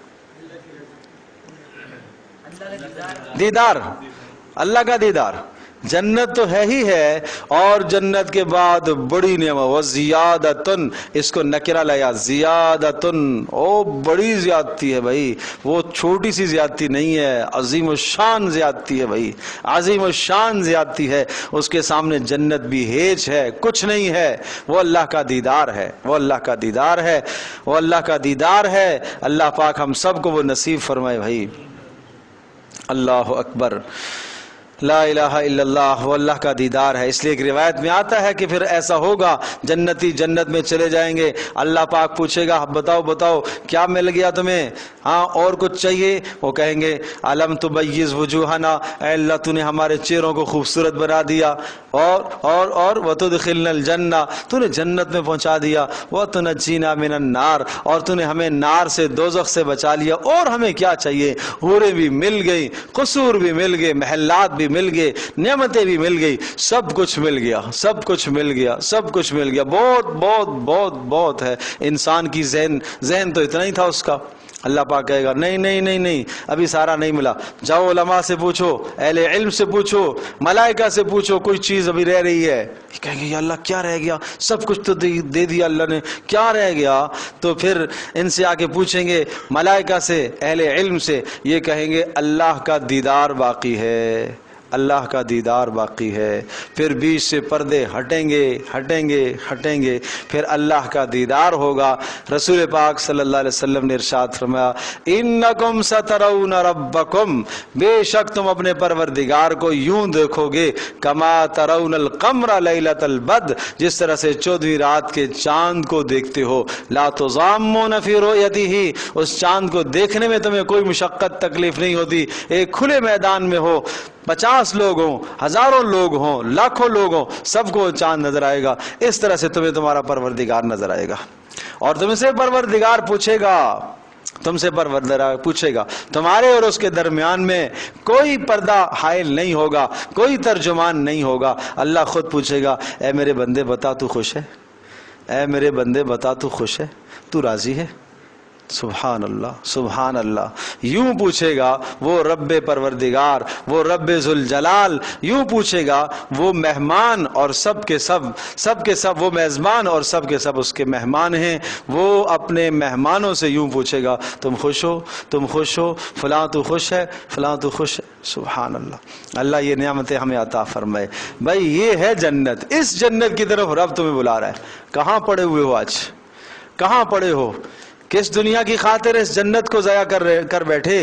[SPEAKER 1] دیدار، اللہ کا دیدار۔ جنت تو ہے ہی ہے، اور جنت کے بعد بڑی نعمت، وزیادتن، اس کو نکرہ لایا، زیادتن، او بڑی زیادتی ہے بھائی، وہ چھوٹی سی زیادتی نہیں ہے، عظیم الشان زیادتی ہے بھائی، عظیم الشان زیادتی ہے۔ اس کے سامنے جنت بھی ہیچ ہے، کچھ نہیں ہے، وہ اللہ کا دیدار ہے، وہ اللہ کا دیدار ہے، وہ اللہ کا دیدار ہے۔ اللہ پاک ہم سب کو وہ نصیب فرمائے بھائی۔ اللہ اکبر، لا الہ الا اللہ، وہ اللہ کا دیدار ہے۔ اس لیے ایک روایت میں آتا ہے کہ پھر ایسا ہوگا، جنتی جنت میں چلے جائیں گے، اللہ پاک پوچھے گا بتاؤ بتاؤ کیا مل گیا تمہیں، ہاں اور کچھ چاہیے؟ وہ کہیں گے الم تبیض وجوہنا، اے اللہ تو نے ہمارے چہروں کو خوبصورت بنا دیا، اور وتدخلنا الجنہ، تو نے جنت میں پہنچا دیا، وتنجینا من النار، اور تو نے ہمیں نار سے، دوزخ سے بچا لیا، اور ہمیں کیا چاہیے؟ حوریں بھی مل گئی، قصور بھی مل گئے، محلات بھی مل گئے، نعمتیں بھی مل گئی، سب کچھ مل گیا، سب کچھ مل گیا، سب کچھ مل گیا۔ بہت بہت بہت بہت ہے، انسان کی ذہن تو اتنا ہی تھا اس کا۔ اللہ پاک کہے گا نہیں نہیں نہیں نہیں، ابھی سارا نہیں ملا، جاؤ علماء سے پوچھو، اہل علم سے پوچھو، ملائکہ سے پوچھو، کوئی چیز ابھی رہ رہی ہے۔ کہیں گے یا اللہ کیا رہ گیا؟ سب کچھ تو دے دیا اللہ نے، کیا رہ گیا؟ تو پھر ان سے آ کے پوچھیں گے، ملائکہ سے، اہل علم سے، یہ کہیں گے اللہ کا دیدار باقی ہے، اللہ کا دیدار باقی ہے۔ پھر بیچ سے پردے ہٹیں گے ہٹیں گے ہٹیں گے، پھر اللہ کا دیدار ہوگا۔ رسول پاک صلی اللہ علیہ وسلم نے ارشاد فرمایا انکم سترون ربکم، بے شک تم اپنے پروردگار کو یوں دیکھو گے، کما ترون القمر لیلۃ البدر، جس طرح سے 14ویں رات کے چاند کو دیکھتے ہو، لا تضامون فی رؤیتہ، اس چاند کو دیکھنے میں تمہیں کوئی مشقت تکلیف نہیں ہوتی، ایک کھلے میدان میں ہو، 50 لوگ ہوں، ہزاروں لوگ ہوں، لاکھوں لوگ ہوں، سب کو چاند نظر آئے گا، اس طرح سے تمہیں تمہارا پروردگار نظر آئے گا۔ اور تم سے پروردگار پوچھے گا، تم سے پروردگار پوچھے گا، تمہارے اور اس کے درمیان میں کوئی پردہ حائل نہیں ہوگا، کوئی ترجمان نہیں ہوگا۔ اللہ خود پوچھے گا اے میرے بندے بتا تو خوش ہے، اے میرے بندے بتا تو خوش ہے، تو راضی ہے؟ سبحان اللہ سبحان اللہ، یوں پوچھے گا وہ رب پروردگار، وہ رب ذوالجلال، یوں پوچھے گا وہ مہمان، اور سب کے سب وہ میزبان، اور سب کے سب اس کے مہمان ہیں، وہ اپنے مہمانوں سے یوں پوچھے گا تم خوش ہو، تم خوش ہو، فلاں تو خوش ہے، فلاں تو خوش ہے۔ سبحان اللہ، اللہ یہ نعمتیں ہمیں عطا فرمائے۔ بھائی یہ ہے جنت، اس جنت کی طرف رب تمہیں بلا رہا ہے۔ کہاں پڑے ہوئے ہو آج؟ کہاں پڑے ہو؟ کس دنیا کی خاطر اس جنت کو ضائع کر بیٹھے؟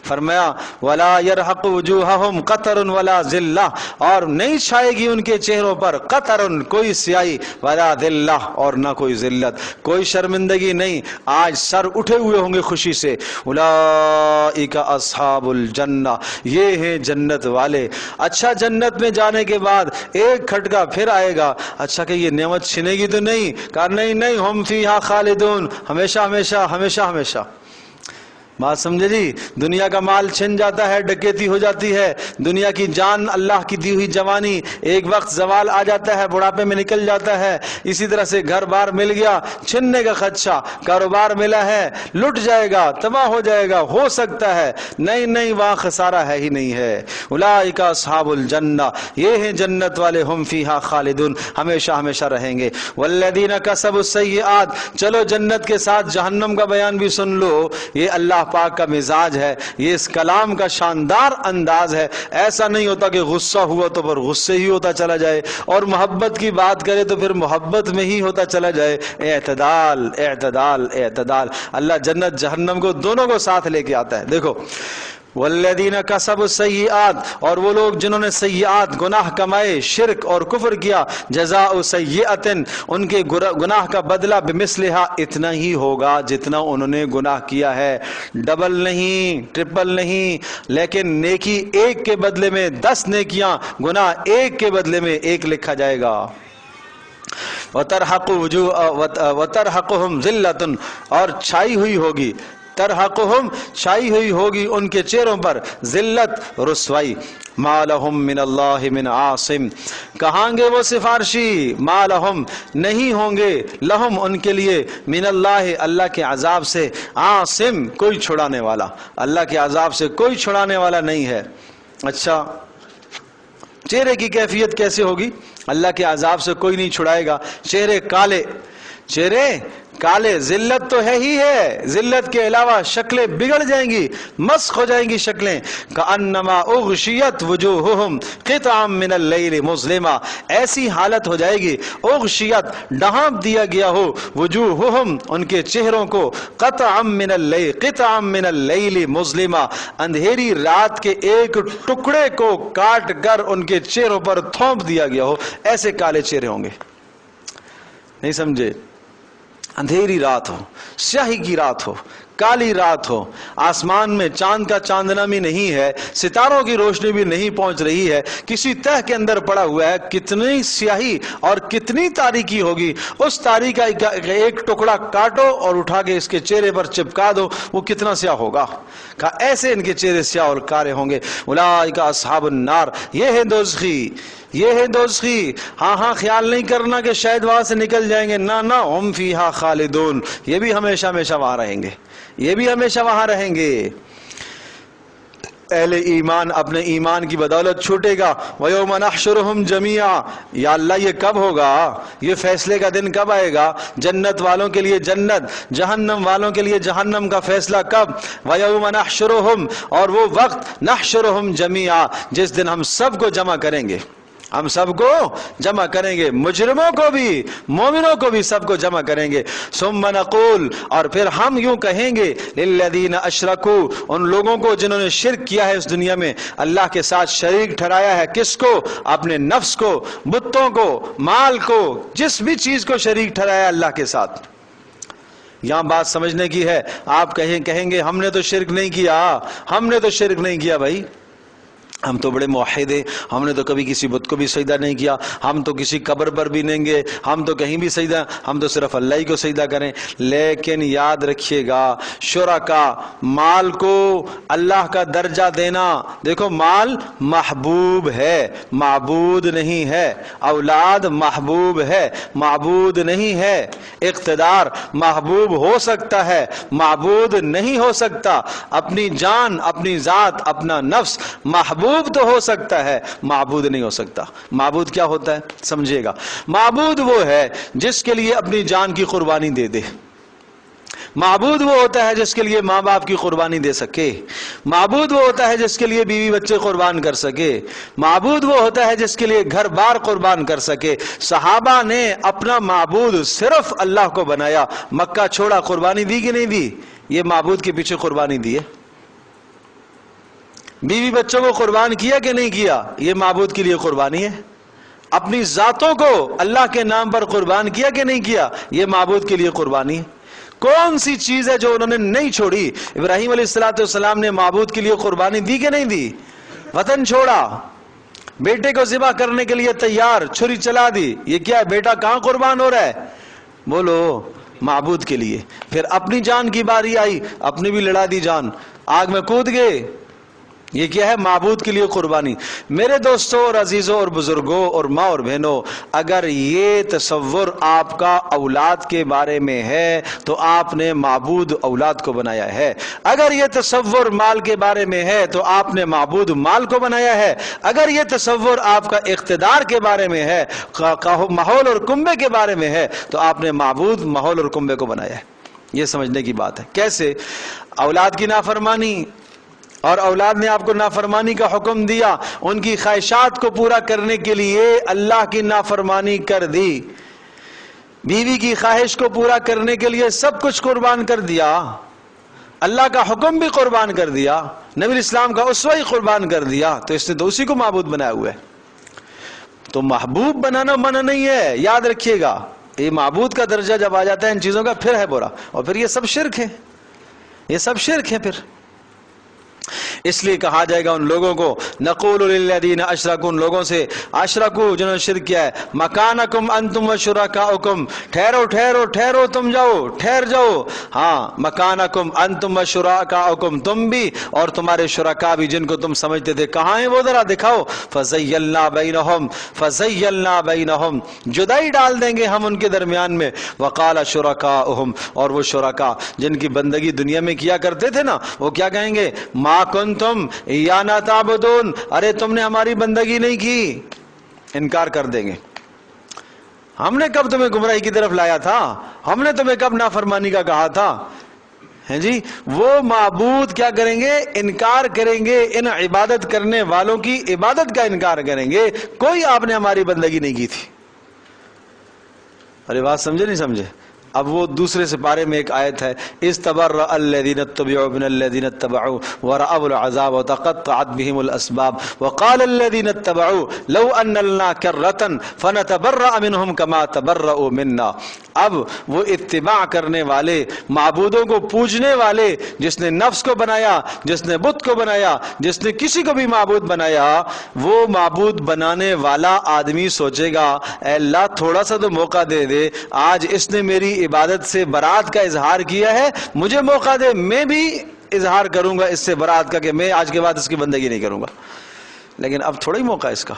[SPEAKER 1] فرمایا وَلَا يَرْحَقُ وُجُوهَهُمْ قَتَرٌ وَلَا ذِلَّةٌ، اور نہیں چھائے گی ان کے چہروں پر قطرن، کوئی سیاہی، وَلَا ذِلَّةٌ، اور نہ کوئی ذلت، کوئی شرمندگی نہیں۔ آج سر اٹھے ہوئے ہوں گے خوشی سے۔ اولئک اصحاب الجنہ، یہ ہیں جنت والے۔ اچھا جنت میں جانے کے بعد ایک کھٹکا پھر آئے گا، اچھا کہ یہ نعمت چھنے گی تو نہیں؟ کہا نہیں نہیں، ہم فیہا خالدون، ہمیشہ ہمیشہ ہمیشہ ہمیشہ۔ بات سمجھے جی؟ دنیا کا مال چھن جاتا ہے، ڈکیتی ہو جاتی ہے، دنیا کی جان، اللہ کی دی ہوئی جوانی ایک وقت زوال آ جاتا ہے، بڑھاپے میں نکل جاتا ہے. اسی طرح سے گھر بار مل گیا، چھننے کا خدشہ، کاروبار ملا ہے، لٹ جائے گا، تباہ ہو جائے گا، ہو سکتا ہے. نہیں، وہاں خسارہ ہے ہی نہیں ہے. اولئک اصحاب الجنہ، یہ ہیں جنت والے، ہم فیہا خالدون، ہمیشہ ہمیشہ رہیں گے. والذین کسبوا السیئات، چلو جنت کے ساتھ جہنم کا بیان بھی سن لو. یہ اللہ پاک کا مزاج ہے، یہ اس کلام کا شاندار انداز ہے. ایسا نہیں ہوتا کہ غصہ ہوا تو پھر غصے ہی ہوتا چلا جائے، اور محبت کی بات کرے تو پھر محبت میں ہی ہوتا چلا جائے. اعتدال اعتدال اعتدال. اللہ جنت جہنم کو دونوں کو ساتھ لے کے آتا ہے. دیکھو، والذین کسبوا السیئات، اور وہ لوگ جنہوں نے سیئات گناہ کمائے، شرک اور کفر کیا، جزاء سیئۃ، ان کے گناہ کا بدلہ بمثلھا، اتنا ہی ہوگا جتنا انہوں نے گناہ کیا ہے. ڈبل نہیں، ٹرپل نہیں، لیکن نیکی ایک کے بدلے میں 10 نیکیاں، گناہ ایک کے بدلے میں 1 لکھا جائے گا. وترحقهم ذلۃ، اور چھائی ہوئی ہوگی، ترحقهم چھائی ہوئی ہوگی ان کے چہروں پر، ذلت رسوائی. ما لهم من اللہ من عاصم، کہاں گے وہ سفارشی، ما لهم نہیں ہوں گے، لہم ان کے لیے، من اللہ اللہ کے عذاب سے، عاصم کوئی چھڑانے والا، اللہ کے عذاب سے کوئی چھڑانے والا نہیں ہے. اچھا، چہرے کی کیفیت کیسے ہوگی؟ اللہ کے عذاب سے کوئی نہیں چھڑائے گا. چہرے کالے، چہرے کالے، ذلت تو ہے ہی ہے، ذلت کے علاوہ شکلیں بگڑ جائیں گی، مسخ ہو جائیں گی شکلیں. کأنما اغشیت وجوہہم قطعا من اللیل مظلما، ایسی حالت ہو جائے گی، اغشیت ڈھانپ دیا گیا ہو، وجوہہم ان کے چہروں کو، قطعا من اللیل، قطعا من اللیل مظلما، اندھیری رات کے ایک ٹکڑے کو کاٹ کر ان کے چہروں پر تھوپ دیا گیا ہو. ایسے کالے چہرے ہوں گے. نہیں سمجھے؟ اندھیری رات ہو، سیاہی کی رات ہو، کالی رات ہو، آسمان میں چاند کا چاندنا بھی نہیں ہے، ستاروں کی روشنی بھی نہیں پہنچ رہی ہے، کسی تہ کے اندر پڑا ہوا ہے. کتنی سیاہی اور کتنی تاریکی ہوگی. اس تاریکی کا ایک ٹکڑا کاٹو اور اٹھا کے اس کے چہرے پر چپکا دو، وہ کتنا سیاہ ہوگا. کہا ایسے ان کے چہرے سیاہ اور کارے ہوں گے. اولئک اصحاب النار، یہ ہے دوزخی، یہ ہے دوزخی. ہاں خیال نہیں کرنا کہ شاید وہاں سے نکل جائیں گے، نہ، ہم فیہا خالدون، یہ بھی ہمیشہ ہمیشہ وہاں رہیں گے، یہ بھی ہمیشہ وہاں رہیں گے. اہل ایمان اپنے ایمان کی بدولت چھوٹے گا. وَيَوْمَ نَحْشُرُهُمْ جَمِيعًا، یا اللہ یہ کب ہوگا، یہ فیصلے کا دن کب آئے گا؟ جنت والوں کے لیے جنت، جہنم والوں کے لیے جہنم کا فیصلہ کب؟ وَيَوْمَ نَحْشُرُهُمْ، اور وہ وقت، نَحْشُرُهُمْ جَمِيعًا، جس دن ہم سب کو جمع کریں گے، ہم سب کو جمع کریں گے، مجرموں کو بھی، مومنوں کو بھی، سب کو جمع کریں گے. ثم نقول، اور پھر ہم یوں کہیں گے، للذین اشرکوا، ان لوگوں کو جنہوں نے شرک کیا ہے اس دنیا میں، اللہ کے ساتھ شریک ٹھہرایا ہے. کس کو؟ اپنے نفس کو، بتوں کو، مال کو، جس بھی چیز کو شریک ٹھہرایا اللہ کے ساتھ. یہاں بات سمجھنے کی ہے. آپ کہیں گے ہم نے تو شرک نہیں کیا، ہم نے تو شرک نہیں کیا. بھائی ہم تو بڑے موحد ہیں، ہم نے تو کبھی کسی بت کو بھی سجدہ نہیں کیا، ہم تو کسی قبر پر بھی نہیں گئے، ہم تو کہیں بھی سجدہ، ہم تو صرف اللہ ہی کو سجدہ کریں. لیکن یاد رکھیے گا، شرکا، مال کو اللہ کا درجہ دینا، دیکھو مال محبوب ہے، معبود نہیں ہے. اولاد محبوب ہے، معبود نہیں ہے. اقتدار محبوب ہو سکتا ہے، معبود نہیں ہو سکتا. اپنی جان، اپنی ذات، اپنا نفس محبوب تو ہو سکتا ہے، معبود نہیں ہو سکتا. معبود کیا ہوتا ہے سمجھیے گا. معبود وہ ہے جس کے لیے اپنی جان کی قربانی دے دے. معبود وہ ہوتا ہے جس کے لیے ماں باپ کی قربانی دے سکے. معبود وہ ہوتا ہے جس کے لیے بیوی بچے قربان کر سکے. معبود وہ ہوتا ہے جس کے لیے گھر بار قربان کر سکے. صحابہ نے اپنا معبود صرف اللہ کو بنایا. مکہ چھوڑا، قربانی دی کہ نہیں دی؟ یہ معبود کے پیچھے قربانی دی ہے. بیوی بچوں کو قربان کیا کہ نہیں کیا؟ یہ معبود کے لیے قربانی ہے. اپنی ذاتوں کو اللہ کے نام پر قربان کیا کہ نہیں کیا؟ یہ معبود کے لیے قربانی ہے. کون سی چیز ہے جو انہوں نے نہیں چھوڑی؟ ابراہیم علیہ السلام نے معبود کے لیے قربانی دی کہ نہیں دی؟ وطن چھوڑا، بیٹے کو ذبح کرنے کے لیے تیار، چھری چلا دی. یہ کیا ہے؟ بیٹا کہاں قربان ہو رہا ہے؟ بولو معبود کے لیے. پھر اپنی جان کی باری آئی, اپنی بھی لڑا دی جان, آگ میں کود گئے. یہ کیا ہے؟ معبود کے لیے قربانی. میرے دوستوں اور عزیزوں اور بزرگوں اور ماں اور بہنوں, اگر یہ تصور آپ کا اولاد کے بارے میں ہے تو آپ نے معبود اولاد کو بنایا ہے. اگر یہ تصور مال کے بارے میں ہے تو آپ نے معبود مال کو بنایا ہے. اگر یہ تصور آپ کا اقتدار کے بارے میں ہے, ماحول اور کنبے کے بارے میں ہے, تو آپ نے معبود ماحول اور کنبے کو بنایا ہے. یہ سمجھنے کی بات ہے. کیسے؟ اولاد کی نافرمانی, اور اولاد نے آپ کو نافرمانی کا حکم دیا, ان کی خواہشات کو پورا کرنے کے لیے اللہ کی نافرمانی کر دی, بیوی کی خواہش کو پورا کرنے کے لیے سب کچھ قربان کر دیا, اللہ کا حکم بھی قربان کر دیا, نبی اسلام کا اسوہ ہی قربان کر دیا, تو اس نے تو اسی کو معبود بنایا ہوا ہے. تو محبوب بنانا منع نہیں ہے, یاد رکھیے گا. یہ معبود کا درجہ جب آ جاتا ہے ان چیزوں کا, پھر ہے برا, اور پھر یہ سب شرک ہے, یہ سب شرک ہے. پھر اس لیے کہا جائے گا ان لوگوں کو, نقول للذین اشرکوا, ان لوگوں سے اشرکوا جنہوں نے شرک کیا ہے, مکانکم انتم وشرکاؤکم, ٹھہرو ٹھہرو ٹھہرو تم جاؤ, ٹھہر جاؤ. ہاں, مکانکم انتم وشرکاؤکم, تم بھی اور تمہارے شرکا بھی جن کو تم سمجھتے تھے, کہاں ہیں وہ ذرا دکھاؤ. فزیلنا بینہم, فزیلنا بینہم, جدائی ڈال دیں گے ہم ان کے درمیان میں. وقال شرکاؤہم, اور وہ شرکا جن کی بندگی دنیا میں کیا کرتے تھے نا, وہ کیا کہیں گے؟ ما کنتم ایانا تعبدون, ارے تم نے ہماری بندگی نہیں کی. انکار کر دیں گے. ہم نے کب تمہیں گمراہی کی طرف لایا تھا؟ ہم نے تمہیں کب نافرمانی کا کہا تھا؟ ہیں جی, وہ معبود کیا کریں گے؟ انکار کریں گے. ان عبادت کرنے والوں کی عبادت کا انکار کریں گے, کوئی آپ نے ہماری بندگی نہیں کی تھی. ارے بات سمجھے نہیں سمجھے؟ اب وہ دوسرے سپارے میں ایک آیت ہے, استبرأ الذین اتبعوا من الذین اتبعوا ورأوا العذاب وتقطعت بهم الاسباب وقال الذین اتبعوا لو ان لنا کرۃ فنتبرأ منهم كما تبرؤوا منا. اب وہ اتباع کرنے والے, معبودوں کو پوجنے والے, جس نے نفس کو بنایا, جس نے بت کو بنایا, جس نے کسی کو بھی معبود بنایا, وہ معبود بنانے والا آدمی سوچے گا اے اللہ تھوڑا سا تو موقع دے دے, آج اس نے میری عبادت سے برات کا اظہار کیا ہے, مجھے موقع دے, میں بھی اظہار کروں گا اس سے برات کا کہ میں آج کے بعد اس کی بندگی نہیں کروں گا. لیکن اب تھوڑا ہی موقع اس کا.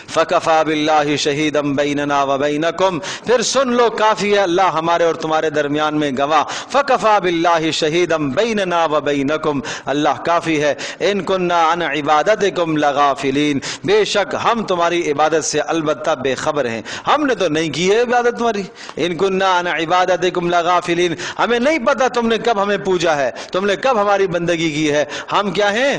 [SPEAKER 1] فَكَفَى بِاللَّهِ شَهِيدًا بَيْنَنَا وَبَيْنَكُمْ, پھر سن لو کافی ہے اللہ ہمارے اور تمہارے درمیان میں گواہ. فَكَفَى بِاللَّهِ شَهِيدًا بَيْنَنَا وَبَيْنَكُمْ, اللہ کافی ہے. إِن كُنَّا عَنْ عِبَادَتِكُمْ لَغَافِلِينَ, بے شک ہم تمہاری عبادت سے البتہ بے خبر ہیں, ہم نے تو نہیں کی ہے عبادت تمہاری. إِن كُنَّا عَنْ عِبَادَتِكُمْ لَغَافِلِينَ, ہمیں نہیں پتا تم نے کب ہمیں پوجا ہے, تم نے کب ہماری بندگی کی ہے, ہم کیا ہیں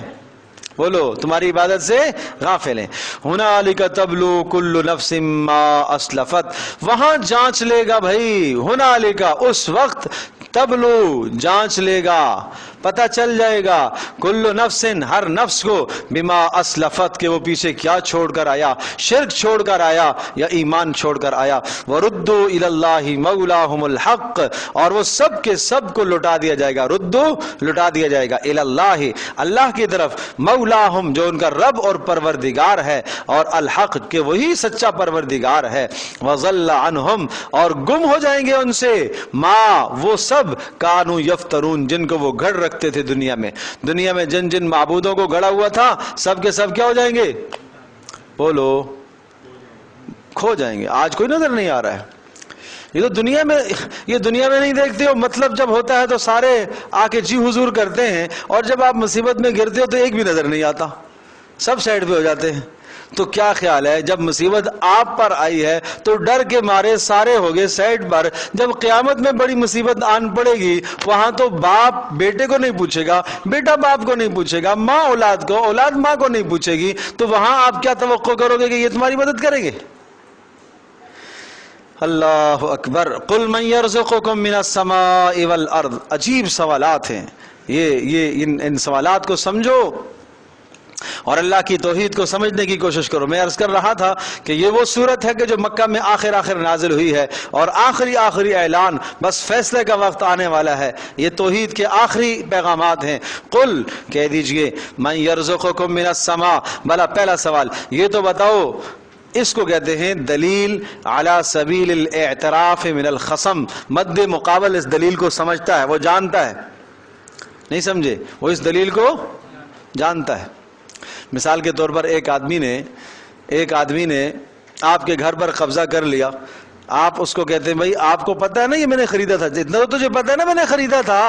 [SPEAKER 1] بولو تمہاری عبادت سے غافل ہیں. ہنالک تبلو کل نفس ما اسلفت, وہاں جانچ لے گا بھائی, ہنالک اس وقت, تبلو جانچ لے گا, پتہ چل جائے گا, کل نفس ہر نفس کو, بما اسلفت کہ وہ پیچھے کیا چھوڑ کر آیا, شرک چھوڑ کر آیا یا ایمان چھوڑ کر آیا. وردوا الی اللہ مولاہم الحق, اور وہ سب کے سب کو لٹا دیا جائے گا, ردو لٹا دیا جائے گا, الی اللہ اللہ کی طرف, مولاہم جو ان کا رب اور پروردگار ہے, اور الحق کہ وہی سچا پروردگار ہے. وضل عنہم, اور گم ہو جائیں گے ان سے, ما وہ سب, کانو یفترون جن کو وہ گھڑ رکھتے تھے دنیا میں. دنیا میں جن جن معبودوں کو گڑا ہوا تھا سب کے سب کیا ہو جائیں گے بولو, کھو جائیں گے. آج کوئی نظر نہیں آ رہا ہے. یہ تو دنیا میں, یہ دنیا میں نہیں دیکھتے ہو, مطلب جب ہوتا ہے تو سارے آ کے جی حضور کرتے ہیں, اور جب آپ مصیبت میں گرتے ہو تو ایک بھی نظر نہیں آتا, سب سائڈ پہ ہو جاتے ہیں. تو کیا خیال ہے, جب مصیبت آپ پر آئی ہے تو ڈر کے مارے سارے ہو گئے سائڈ پر, جب قیامت میں بڑی مصیبت آن پڑے گی وہاں تو باپ بیٹے کو نہیں پوچھے گا, بیٹا باپ کو نہیں پوچھے گا, ماں اولاد کو, اولاد ماں کو نہیں پوچھے گی, تو وہاں آپ کیا توقع کرو گے کہ یہ تمہاری مدد کریں گے؟ اللہ اکبر. قل من یرزقکم من السماء والارض, عجیب سوالات ہیں یہ ان سوالات کو سمجھو اور اللہ کی توحید کو سمجھنے کی کوشش کرو. میں عرض کر رہا تھا کہ یہ وہ صورت ہے کہ جو مکہ میں آخر نازل ہوئی ہے, اور آخری اعلان, بس فیصلے کا وقت آنے والا ہے. یہ توحید کے آخری پیغامات ہیں. قل کہہ دیجئے, من یرزقکم من السماء, بھلا پہلا سوال یہ تو بتاؤ اس کو کہتے ہیں دلیل علی سبیل الاعتراف من الخصم. مد مقابل اس دلیل کو سمجھتا ہے، وہ جانتا ہے. نہیں سمجھے؟ وہ اس دلیل کو جانتا ہے. مثال کے طور پر ایک آدمی نے آپ کے گھر پر قبضہ کر لیا. آپ اس کو کہتے ہیں بھائی آپ کو پتا ہے نا یہ میں نے خریدا تھا، اتنا تو تجھے پتا ہے نا میں نے خریدا تھا.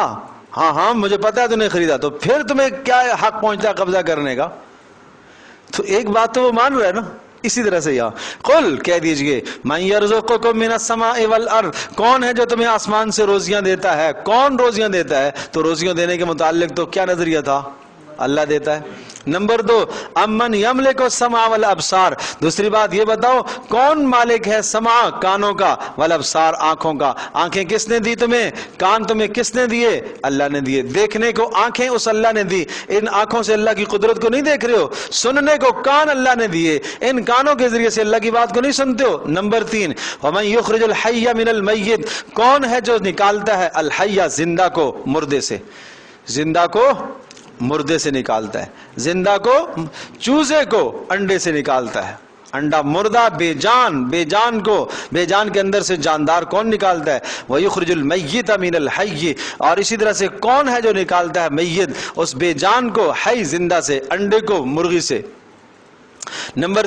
[SPEAKER 1] ہاں مجھے پتا ہے تو نے خریدا، تو پھر تمہیں کیا حق پہنچتا ہے قبضہ کرنے کا؟ تو ایک بات تو وہ مان رہا ہے نا. اسی طرح سے یہاں قل کہہ دیجئے من یرزقکم من السماء والارض، کون ہے جو تمہیں آسمان سے روزیاں دیتا ہے؟ کون روزیاں دیتا ہے؟ تو روزیاں دینے کے متعلق تو کیا نظریہ تھا؟ اللہ دیتا ہے. نمبر 2 امن یملک السمع والابصار، دوسری بات یہ بتاؤ کون مالک ہے سمع کانوں کا، والابصار آنکھوں کا. آنکھیں کس نے دی تمہیں؟ کان تمہیں کس نے دیے؟ اللہ نے دیے. دیکھنے کو آنکھیں اس اللہ نے دی، ان آنکھوں سے اللہ کی قدرت کو نہیں دیکھ رہے ہو. سننے کو کان اللہ نے دیے، ان کانوں کے ذریعے سے اللہ کی بات کو نہیں سنتے ہو. نمبر 3 ومن یخرج الحی من المیت، کون ہے جو نکالتا ہے الحی زندہ کو مردے سے؟ زندہ کو مردے سے نکالتا ہے، زندہ کو چوزے کو انڈے سے نکالتا ہے. انڈا مردہ بے جان کو بے جان کے اندر سے جاندار کون نکالتا ہے؟ وَيُخْرِجُ الْمَيِّتَ مِنَ الْحَيِّ، اور اسی طرح سے کون ہے جو نکالتا ہے میت اس بے جان کو حی زندہ سے، انڈے کو مرغی سے. نمبر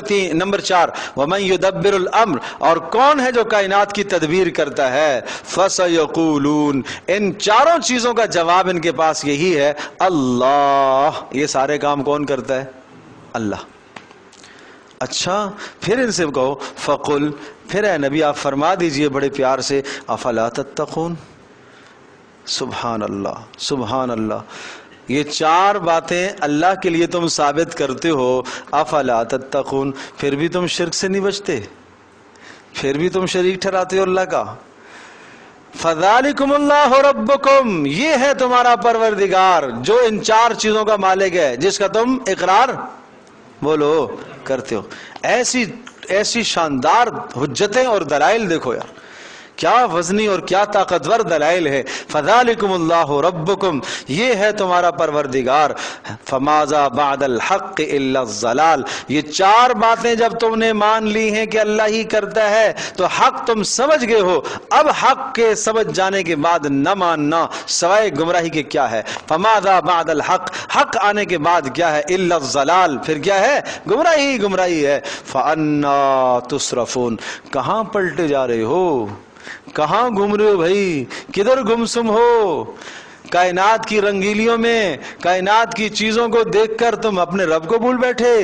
[SPEAKER 1] 4 وَمَن يُدَبِّرُ الْأَمْرِ، اور کون ہے جو کائنات کی تدبیر کرتا ہے؟ فَسَيَقُولُونَ، ان چاروں چیزوں کا جواب ان کے پاس یہی ہے اللہ. یہ سارے کام کون کرتا ہے؟ اللہ. اچھا پھر ان سے کہو فقل، پھر اے نبی آپ فرما دیجئے بڑے پیار سے افلا تتقون. سبحان اللہ سبحان اللہ. یہ 4 باتیں اللہ کے لیے تم ثابت کرتے ہو، افلا تتقون، پھر بھی تم شرک سے نہیں بچتے، پھر بھی تم شریک ٹھہراتے ہو اللہ کا. فذالکم اللہ ربکم، یہ ہے تمہارا پروردگار جو ان 4 چیزوں کا مالک ہے، جس کا تم اقرار بولو کرتے ہو. ایسی شاندار حجتیں اور دلائل دیکھو یار، کیا وزنی اور کیا طاقتور دلائل ہے. فذالکم اللہ ربکم، یہ ہے تمہارا پروردگار. فماذا بعد الحق الا الضلال، یہ 4 باتیں جب تم نے مان لی ہیں کہ اللہ ہی کرتا ہے تو حق تم سمجھ گئے ہو. اب حق کے سمجھ جانے کے بعد نہ ماننا سوائے گمراہی کے کیا ہے؟ فماذا بعد الحق، حق آنے کے بعد کیا ہے؟ الا الضلال، پھر کیا ہے؟ گمراہی ہے. فانا تصرفون، کہاں پلٹے جا رہے ہو؟ کہاں گھوم رہے ہو بھائی؟ کدھر گمسم ہو؟ کائنات کی رنگیلیوں میں، کائنات کی چیزوں کو دیکھ کر تم اپنے رب کو بھول بیٹھے،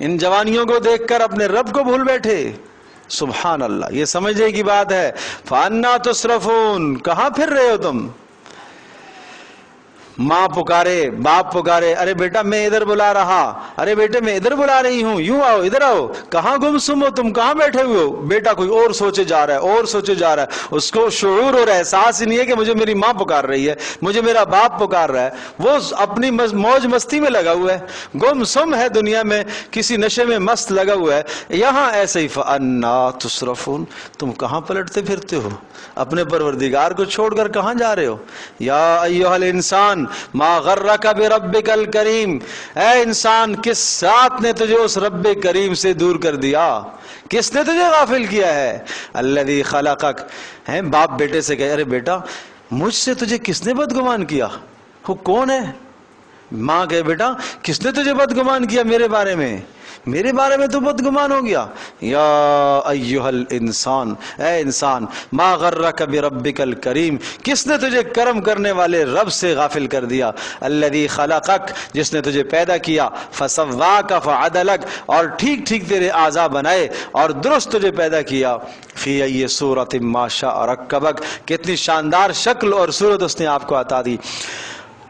[SPEAKER 1] ان جوانیوں کو دیکھ کر اپنے رب کو بھول بیٹھے. سبحان اللہ، یہ سمجھنے کی بات ہے. فانا تصرفون، کہاں پھر رہے ہو تم؟ ماں پکارے، باپ پکارے، ارے بیٹا میں ادھر بلا رہا، ارے بیٹے میں ادھر بلا رہی ہوں، یوں آؤ ادھر آؤ. کہاں گم سم ہو تم؟ کہاں بیٹھے ہوئے ہو؟ بیٹا کوئی اور سوچے جا رہا ہے، اور سوچے جا رہا ہے. اس کو شعور اور احساس ہی نہیں ہے کہ مجھے میری ماں پکار رہی ہے، مجھے میرا باپ پکار رہا ہے. وہ اپنی موج مستی میں لگا ہوا ہے، گم سم ہے دنیا میں، کسی نشے میں مست لگا ہوا ہے. یہاں ایسے ہی فانا تصرفون، تم کہاں پلٹتے پھرتے ہو؟ اپنے پروردگار کو چھوڑ کر کہاں جا رہے ہو؟ یا ایھا الانسان ما غرک بربک الکریم، اے انسان کس ذات نے تجھے اس رب کریم سے دور کر دیا؟ کس نے تجھے غافل کیا ہے؟ الذی خلقک، ہیں باپ بیٹے سے کہے ارے بیٹا مجھ سے تجھے کس نے بدگمان کیا؟ وہ کون ہے؟ ماں کہے بیٹا کس نے تجھے بدگمان کیا میرے بارے میں؟ میرے بارے میں تو بدگمان ہو گیا. یا ایھا الانسان، اے انسان، ما غرک بربک الکریم، کس نے تجھے کرم کرنے والے رب سے غافل کر دیا؟ الذی خلقک، جس نے تجھے پیدا کیا، فسواک فعدلک، اور ٹھیک ٹھیک تیرے اعضاء بنائے اور درست تجھے پیدا کیا. فی ای صورت ما شاء رکبک، کتنی شاندار شکل اور صورت اس نے آپ کو عطا دی.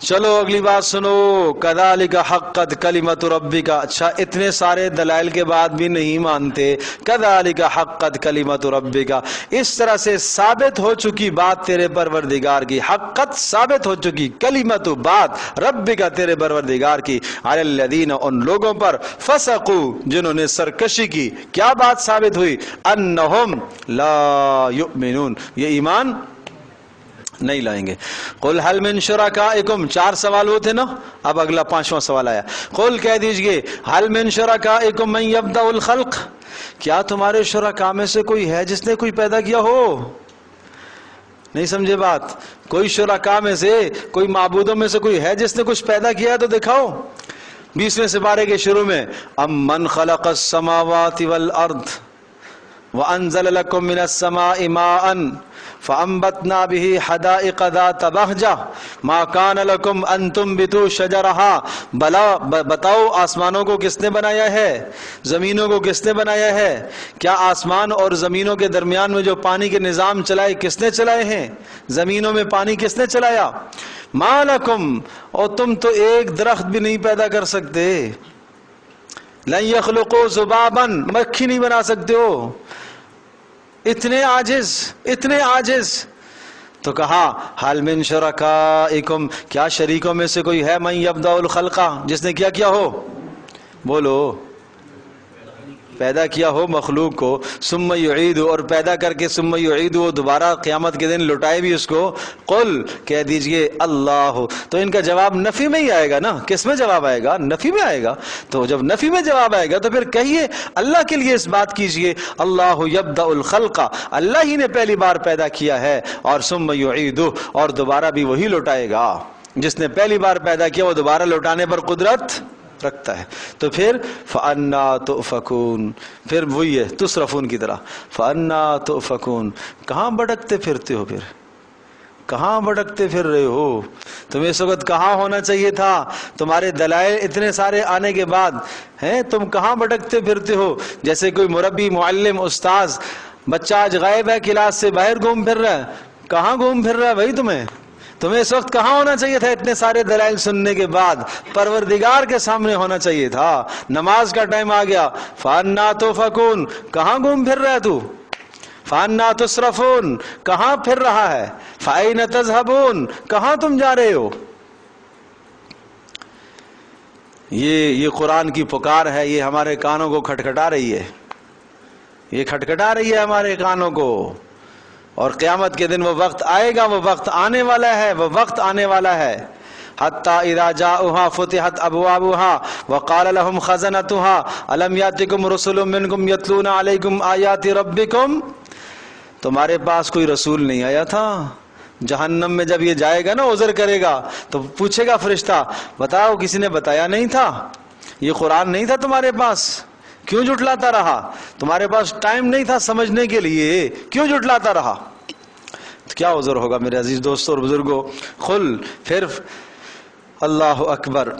[SPEAKER 1] چلو اگلی بات سنو. کذالک حقت کلمت ربک، اچھا اتنے سارے دلائل کے بعد بھی نہیں مانتے. کذالک حقت کلمت ربک، اس طرح سے ثابت ہو چکی بات تیرے پروردگار کی. حقت ثابت ہو چکی، کلمت بات ربک تیرے پروردگار کی، علی الذین ان لوگوں پر، فسقوا جنہوں نے سرکشی کی. کیا بات ثابت ہوئی؟ انہم لا یؤمنون، یہ ایمان نہیں لائیں گے. قل حل من شرکائکم، 4 سوال وہ تھے نا، اب اگلا 5واں سوال آیا. قل کہہ دیجئے حل من شرکائکم من یبدأ الخلق، کیا تمہارے شرکاء میں سے کوئی ہے جس نے کوئی پیدا کیا ہو؟ نہیں سمجھے بات؟ کوئی شرکاء میں سے، کوئی معبودوں میں سے کوئی ہے جس نے کچھ پیدا کیا ہے تو دکھاؤ. 20ویں سپارے کے شروع میں ام من خلق السماوات والارض وانزل لكم من السماء ماء فانبتنا به حدائق ذات بہجہ ما كان لكم ان تنبتوا شجرها، بلا بتاؤ آسمانوں کو کس نے بنایا ہے، زمینوں کو کس نے بنایا ہے؟ کیا آسمان اور زمینوں کے درمیان میں جو پانی کے نظام چلائے کس نے چلائے ہیں؟ زمینوں میں پانی کس نے چلایا؟ ما لکم، اور تم تو ایک درخت بھی نہیں پیدا کر سکتے. لن یخلقوا ذبابا، مکھی نہیں بنا سکتے ہو. اتنے عاجز. تو کہا حل من شرکائکم، کیا شریکوں میں سے کوئی ہے من یبدأ الخلق، جس نے کیا کیا ہو؟ بولو، پیدا کیا ہو مخلوق کو، ثم یعید، اور پیدا کر کے ثم یعید، وہ دوبارہ قیامت کے دن لٹائے بھی اس کو. قل کہہ دیجئے اللہ. تو ان کا جواب نفی میں ہی آئے گا نا. کس میں جواب آئے گا؟ نفی میں آئے گا. تو جب نفی میں جواب آئے گا تو پھر کہیے اللہ کے لیے اس بات کیجئے اللہ یبدأ الخلق، اللہ ہی نے پہلی بار پیدا کیا ہے، اور ثم یعید، اور دوبارہ بھی وہی لٹائے گا. جس نے پہلی بار پیدا کیا وہ دوبارہ لوٹانے پر قدرت رکھتا ہے. تو پھر فَأَنَّا تُؤْفَكُونَ، پھر وہی ہے تصرفون کی طرح. فَأَنَّا تُؤْفَكُونَ، کہاں بھٹکتے پھرتے ہو؟ پھر کہاں بھٹکتے پھر رہے ہو؟ تمہیں اس وقت کہاں ہونا چاہیے تھا؟ تمہارے دلائل اتنے سارے آنے کے بعد ہیں تم کہاں بھٹکتے پھرتے ہو؟ جیسے کوئی مربی، معلم، استاذ، بچہ آج غائب ہے، کلاس سے باہر گھوم پھر رہا ہے. کہاں گھوم پھر رہا ہے بھائی؟ تمہیں اس وقت کہاں ہونا چاہیے تھا؟ اتنے سارے دلائل سننے کے بعد پروردگار کے سامنے ہونا چاہیے تھا. نماز کا ٹائم آ گیا. فَأَنَّا تُؤْفَكُونَ، کہاں گھوم پھر رہا ہے تو؟ فَأَنَّا تُصْرَفُونَ، کہاں پھر رہا ہے؟ فَأَيْنَ تَذْهَبُونَ، کہاں تم جا رہے ہو؟ یہ قرآن کی پکار ہے، یہ ہمارے کانوں کو کھٹکھٹا رہی ہے، یہ کھٹکھٹا رہی ہے ہمارے کانوں کو. اور قیامت کے دن وہ وقت آئے گا، وہ وقت آنے والا ہے، وہ وقت آنے والا ہے. حَتَّى إِذَا جَاءُوهَا فُتِحَتْ أَبْوَابُهَا وَقَالَ لَهُمْ خَزَنَتُهَا أَلَمْ يَأْتِكُمْ رُسُلٌ مِّنكُمْ يَتْلُونَ عَلَيْكُمْ آيَاتِ رَبِّكُمْ، تمہارے پاس کوئی رسول نہیں آیا تھا؟ جہنم میں جب یہ جائے گا نا، عذر کرے گا تو پوچھے گا فرشتہ، بتاؤ کسی نے بتایا نہیں تھا؟ یہ قرآن نہیں تھا تمہارے پاس؟ کیوں جھٹلاتا رہا؟ تمہارے پاس ٹائم نہیں تھا سمجھنے کے لیے، کیوں جھٹلاتا رہا؟ تو کیا عذر ہوگا میرے عزیز دوستوں اور بزرگوں؟ قل، پھر اللہ اکبر.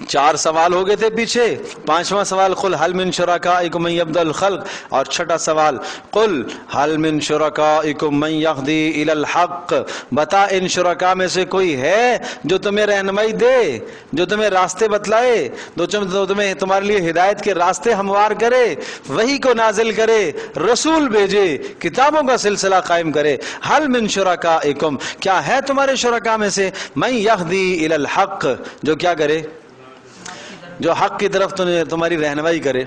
[SPEAKER 1] 4 سوال ہو گئے تھے پیچھے. 5واں سوال قل حل من شرکائکم من یبدأ الخلق، اور 6واں سوال قل حل من شرکائکم من یہدی الی الحق، بتا ان شرکاء میں سے کوئی ہے جو تمہیں رہنمائی دے، جو تمہیں راستے بتلائے، جو تمہیں تمہارے لیے ہدایت کے راستے ہموار کرے، وحی کو نازل کرے، رسول بھیجے، کتابوں کا سلسلہ قائم کرے. حل من شرکائکم، کیا ہے تمہارے شرکاء میں سے من یہدی الی الحق، جو کیا کرے؟ جو حق کی طرف تمہاری رہنمائی کرے.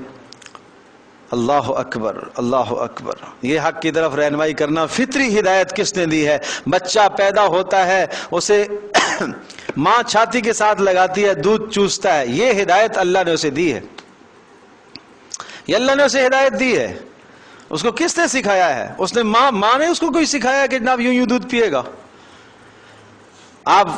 [SPEAKER 1] اللہ اکبر، اللہ اکبر. یہ حق کی طرف رہنمائی کرنا فطری ہدایت کس نے دی ہے؟ بچہ پیدا ہوتا ہے، اسے ماں چھاتی کے ساتھ لگاتی ہے، دودھ چوستا ہے، یہ ہدایت اللہ نے اسے دی ہے، یہ اللہ نے اسے ہدایت دی ہے. اس کو کس نے سکھایا ہے؟ اس نے ماں نے اس کو کوئی سکھایا کہ جناب یوں دودھ پیے گا؟ آپ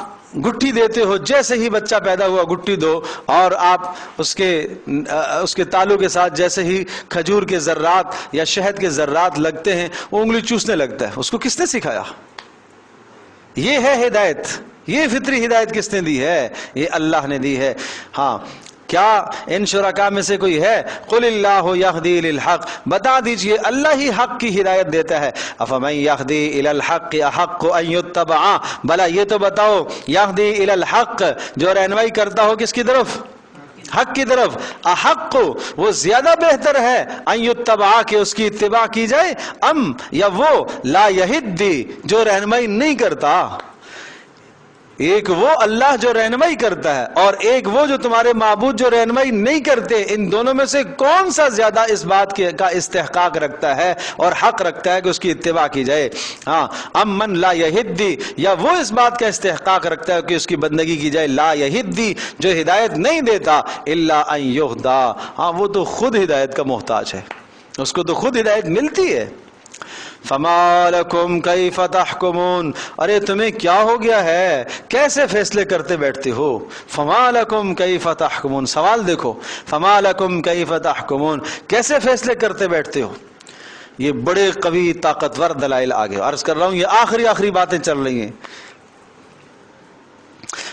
[SPEAKER 1] گٹھی دیتے ہو، جیسے ہی بچہ پیدا ہوا گٹھی دو، اور آپ اس کے تالو کے ساتھ جیسے ہی کھجور کے ذرات یا شہد کے ذرات لگتے ہیں وہ انگلی چوسنے لگتا ہے. اس کو کس نے سکھایا؟ یہ ہے ہدایت. یہ فطری ہدایت کس نے دی ہے؟ یہ اللہ نے دی ہے. ہاں، کیا ان شرکاء میں سے کوئی ہے؟ قل اللہ یہدی للحق، بتا دیجئے اللہ ہی حق کی ہدایت دیتا ہے. افمن یہدی الی الحق احق ان یتبع، بھلا یہ تو بتاؤ یہدی الی الحق، جو رہنمائی کرتا ہو کس کی طرف؟ حق کی طرف. احق، وہ زیادہ بہتر ہے، ان یتبع، کہ اس کی اتباع کی جائے، ام، یا وہ لا یہدی، جو رہنمائی نہیں کرتا. ایک وہ اللہ جو رہنمائی کرتا ہے اور ایک وہ جو تمہارے معبود جو رہنمائی نہیں کرتے، ان دونوں میں سے کون سا زیادہ اس بات کا استحقاق رکھتا ہے اور حق رکھتا ہے کہ اس کی اتباع کی جائے؟ ہاں، امن لا یہدی، یا وہ اس بات کا استحقاق رکھتا ہے کہ اس کی بندگی کی جائے، لا یہدی، جو ہدایت نہیں دیتا، الا ان یہدا، ہاں وہ تو خود ہدایت کا محتاج ہے، اس کو تو خود ہدایت ملتی ہے۔ فما لکم کیف تحکمون، ارے تمہیں کیا ہو گیا ہے، کیسے فیصلے کرتے بیٹھتے ہو؟ فما لکم کیف تحکمون، سوال دیکھو، فما لکم کیف تحکمون، کیسے فیصلے کرتے بیٹھتے ہو؟ یہ بڑے قوی طاقتور دلائل آگے عرض کر رہا ہوں، یہ آخری باتیں چل رہی ہیں۔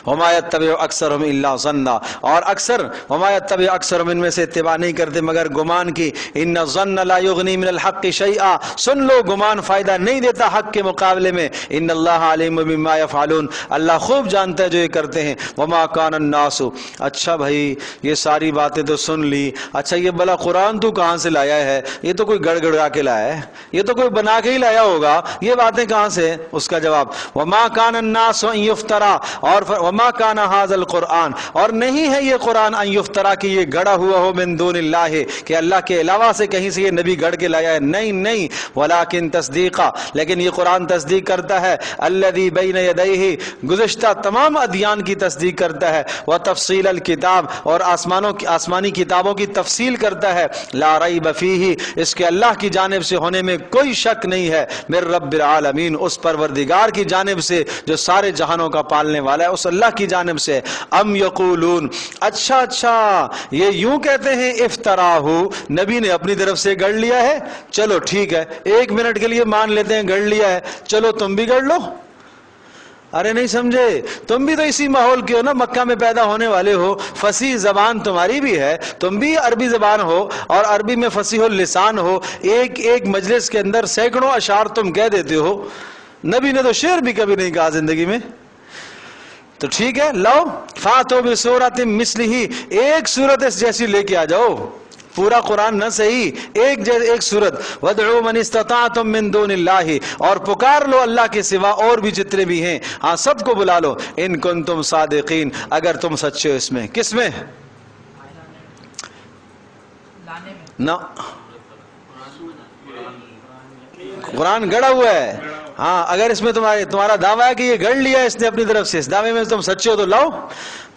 [SPEAKER 1] وما یتبع اکثرهم الا ظنا، اور اکثر وما یتبع اکثرهم، ان میں سے اتباع نہیں کرتے مگر گمان کی، ان الظن لا یغنی من الحق شیئا، سن لو گمان فائدہ نہیں دیتا حق کے مقابلے میں، ان اللہ علیم بما یفعلون، اللہ خوب جانتا ہے جو یہ کرتے ہیں۔ وما کان الناس، اچھا بھائی یہ ساری باتیں تو سن لی، اچھا یہ بلا قرآن تو کہاں سے لایا ہے؟ یہ تو کوئی گڑ گڑا کے لایا ہے، یہ تو کوئی بنا کے ہی لایا ہوگا، یہ باتیں کہاں سے؟ اس کا جواب وما کان الناس ان یفترا، اور وما کان ھذا القرآن، اور نہیں ہے یہ قرآن ان یفترا کہ یہ گڑا ہوا ہو من دون اللہ، کہ اللہ کے علاوہ سے کہیں سے یہ نبی گڑ کے لایا ہے، نہیں، ولکن تصدیقا، لیکن یہ قرآن تصدیق کرتا ہے، الذی بین یدیہ، گزشتہ تمام ادیان کی تصدیق کرتا ہے، وتفصیل الکتاب، اور آسمانی کتابوں کی تفصیل کرتا ہے، لا ریب فیہ، اس کے اللہ کی جانب سے ہونے میں کوئی شک نہیں ہے، من رب العالمین، اس پروردگار کی جانب سے جو سارے جہانوں کا پالنے والا ہے، اس اللہ کی جانب سے۔ ام یقولون، اچھا یہ یوں کہتے ہیں، افتراہ، نبی نے اپنی طرف سے گڑھ لیا ہے، چلو ٹھیک ہے، ایک منٹ کے لیے مان لیتے ہیں گڑھ لیا ہے، چلو تم بھی گڑھ لو۔ ارے نہیں سمجھے، تم بھی تو اسی ماحول کے ہو نا، مکہ میں پیدا ہونے والے ہو، فصیح زبان تمہاری بھی ہے، تم بھی عربی زبان ہو اور عربی میں فصیح اللسان ہو، ایک مجلس کے اندر سینکڑوں اشعار تم کہہ دیتے ہو، نبی نے تو شعر بھی کبھی نہیں کہا زندگی میں، تو ٹھیک ہے، لو فاتو بسورۃ مثلہ، ایک سورت اس جیسی لے کے آ جاؤ، پورا قرآن نہ صحیح، ایک سورت، وادعوا من استطعتم من دون اللہ، اور پکار لو اللہ کے سوا اور بھی جتنے بھی ہیں، ہاں سب کو بلا لو، ان کنتم صادقین، اگر تم سچے ہو۔ اس میں کس میں؟ نہ قرآن گڑا ہوا ہے، ہاں اگر اس میں تمہارا دعویٰ ہے کہ یہ گڑھ لیا اس نے اپنی طرف سے، اس دعوے میں تم سچے ہو تو لاؤ۔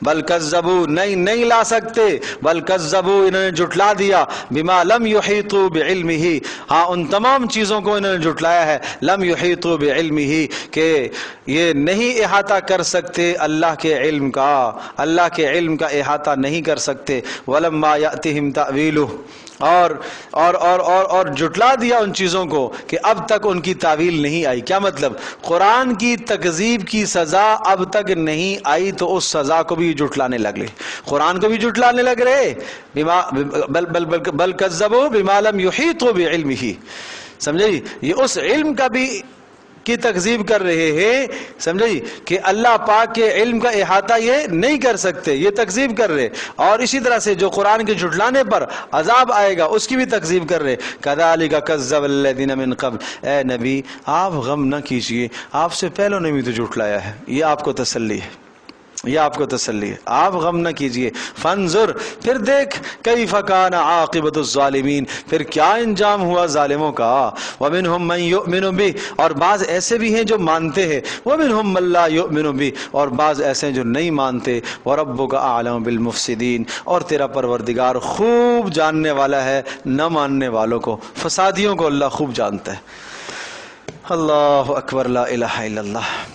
[SPEAKER 1] بل کذبوا، نہیں لا سکتے، بل کذبوا، انہوں نے جھٹلا دیا، بما لم یحیطوا بعلمہ، ہاں ان تمام چیزوں کو انہوں نے جھٹلایا ہے، لم یحیطوا بعلمہ، کہ یہ نہیں احاطہ کر سکتے اللہ کے علم کا، اللہ کے علم کا احاطہ نہیں کر سکتے، ولما یأتہم تأویلہ، اور جھٹلا دیا ان چیزوں کو کہ اب تک ان کی تعویل نہیں آئی۔ کیا مطلب؟ قرآن کی تکذیب کی سزا اب تک نہیں آئی تو اس سزا کو بھی جھٹلانے لگ رہے، قرآن کو بھی جھٹلانے لگ رہے، بل کذبوا بما لم یحیطوا بعلمہ، سمجھے؟ یہ اس علم کا بھی کی تکذیب کر رہے ہیں، سمجھے کہ اللہ پاک کے علم کا احاطہ یہ نہیں کر سکتے، یہ تکذیب کر رہے، اور اسی طرح سے جو قرآن کے جھٹلانے پر عذاب آئے گا اس کی بھی تکذیب کر رہے۔ کذالک کذب الذین من قبل، اے نبی آپ غم نہ کیجئے، آپ سے پہلوں نے بھی تو جھٹلایا ہے، یہ آپ کو تسلی ہے، یہ آپ کو تسلی ہے، آپ غم نہ کیجئے۔ فانظر، پھر دیکھ، کیف کان عاقبۃ الظالمین، پھر کیا انجام ہوا ظالموں کا۔ ومنہم من یؤمن بہ، اور بعض ایسے بھی ہیں جو مانتے ہیں، ومنہم من لا یؤمن بہ، اور بعض ایسے ہیں جو نہیں مانتے۔ وربک اعلم بالمفسدین، اور تیرا پروردگار خوب جاننے والا ہے نہ ماننے والوں کو، فسادیوں کو اللہ خوب جانتا ہے۔ اللہ اکبر، لا الہ الا اللہ۔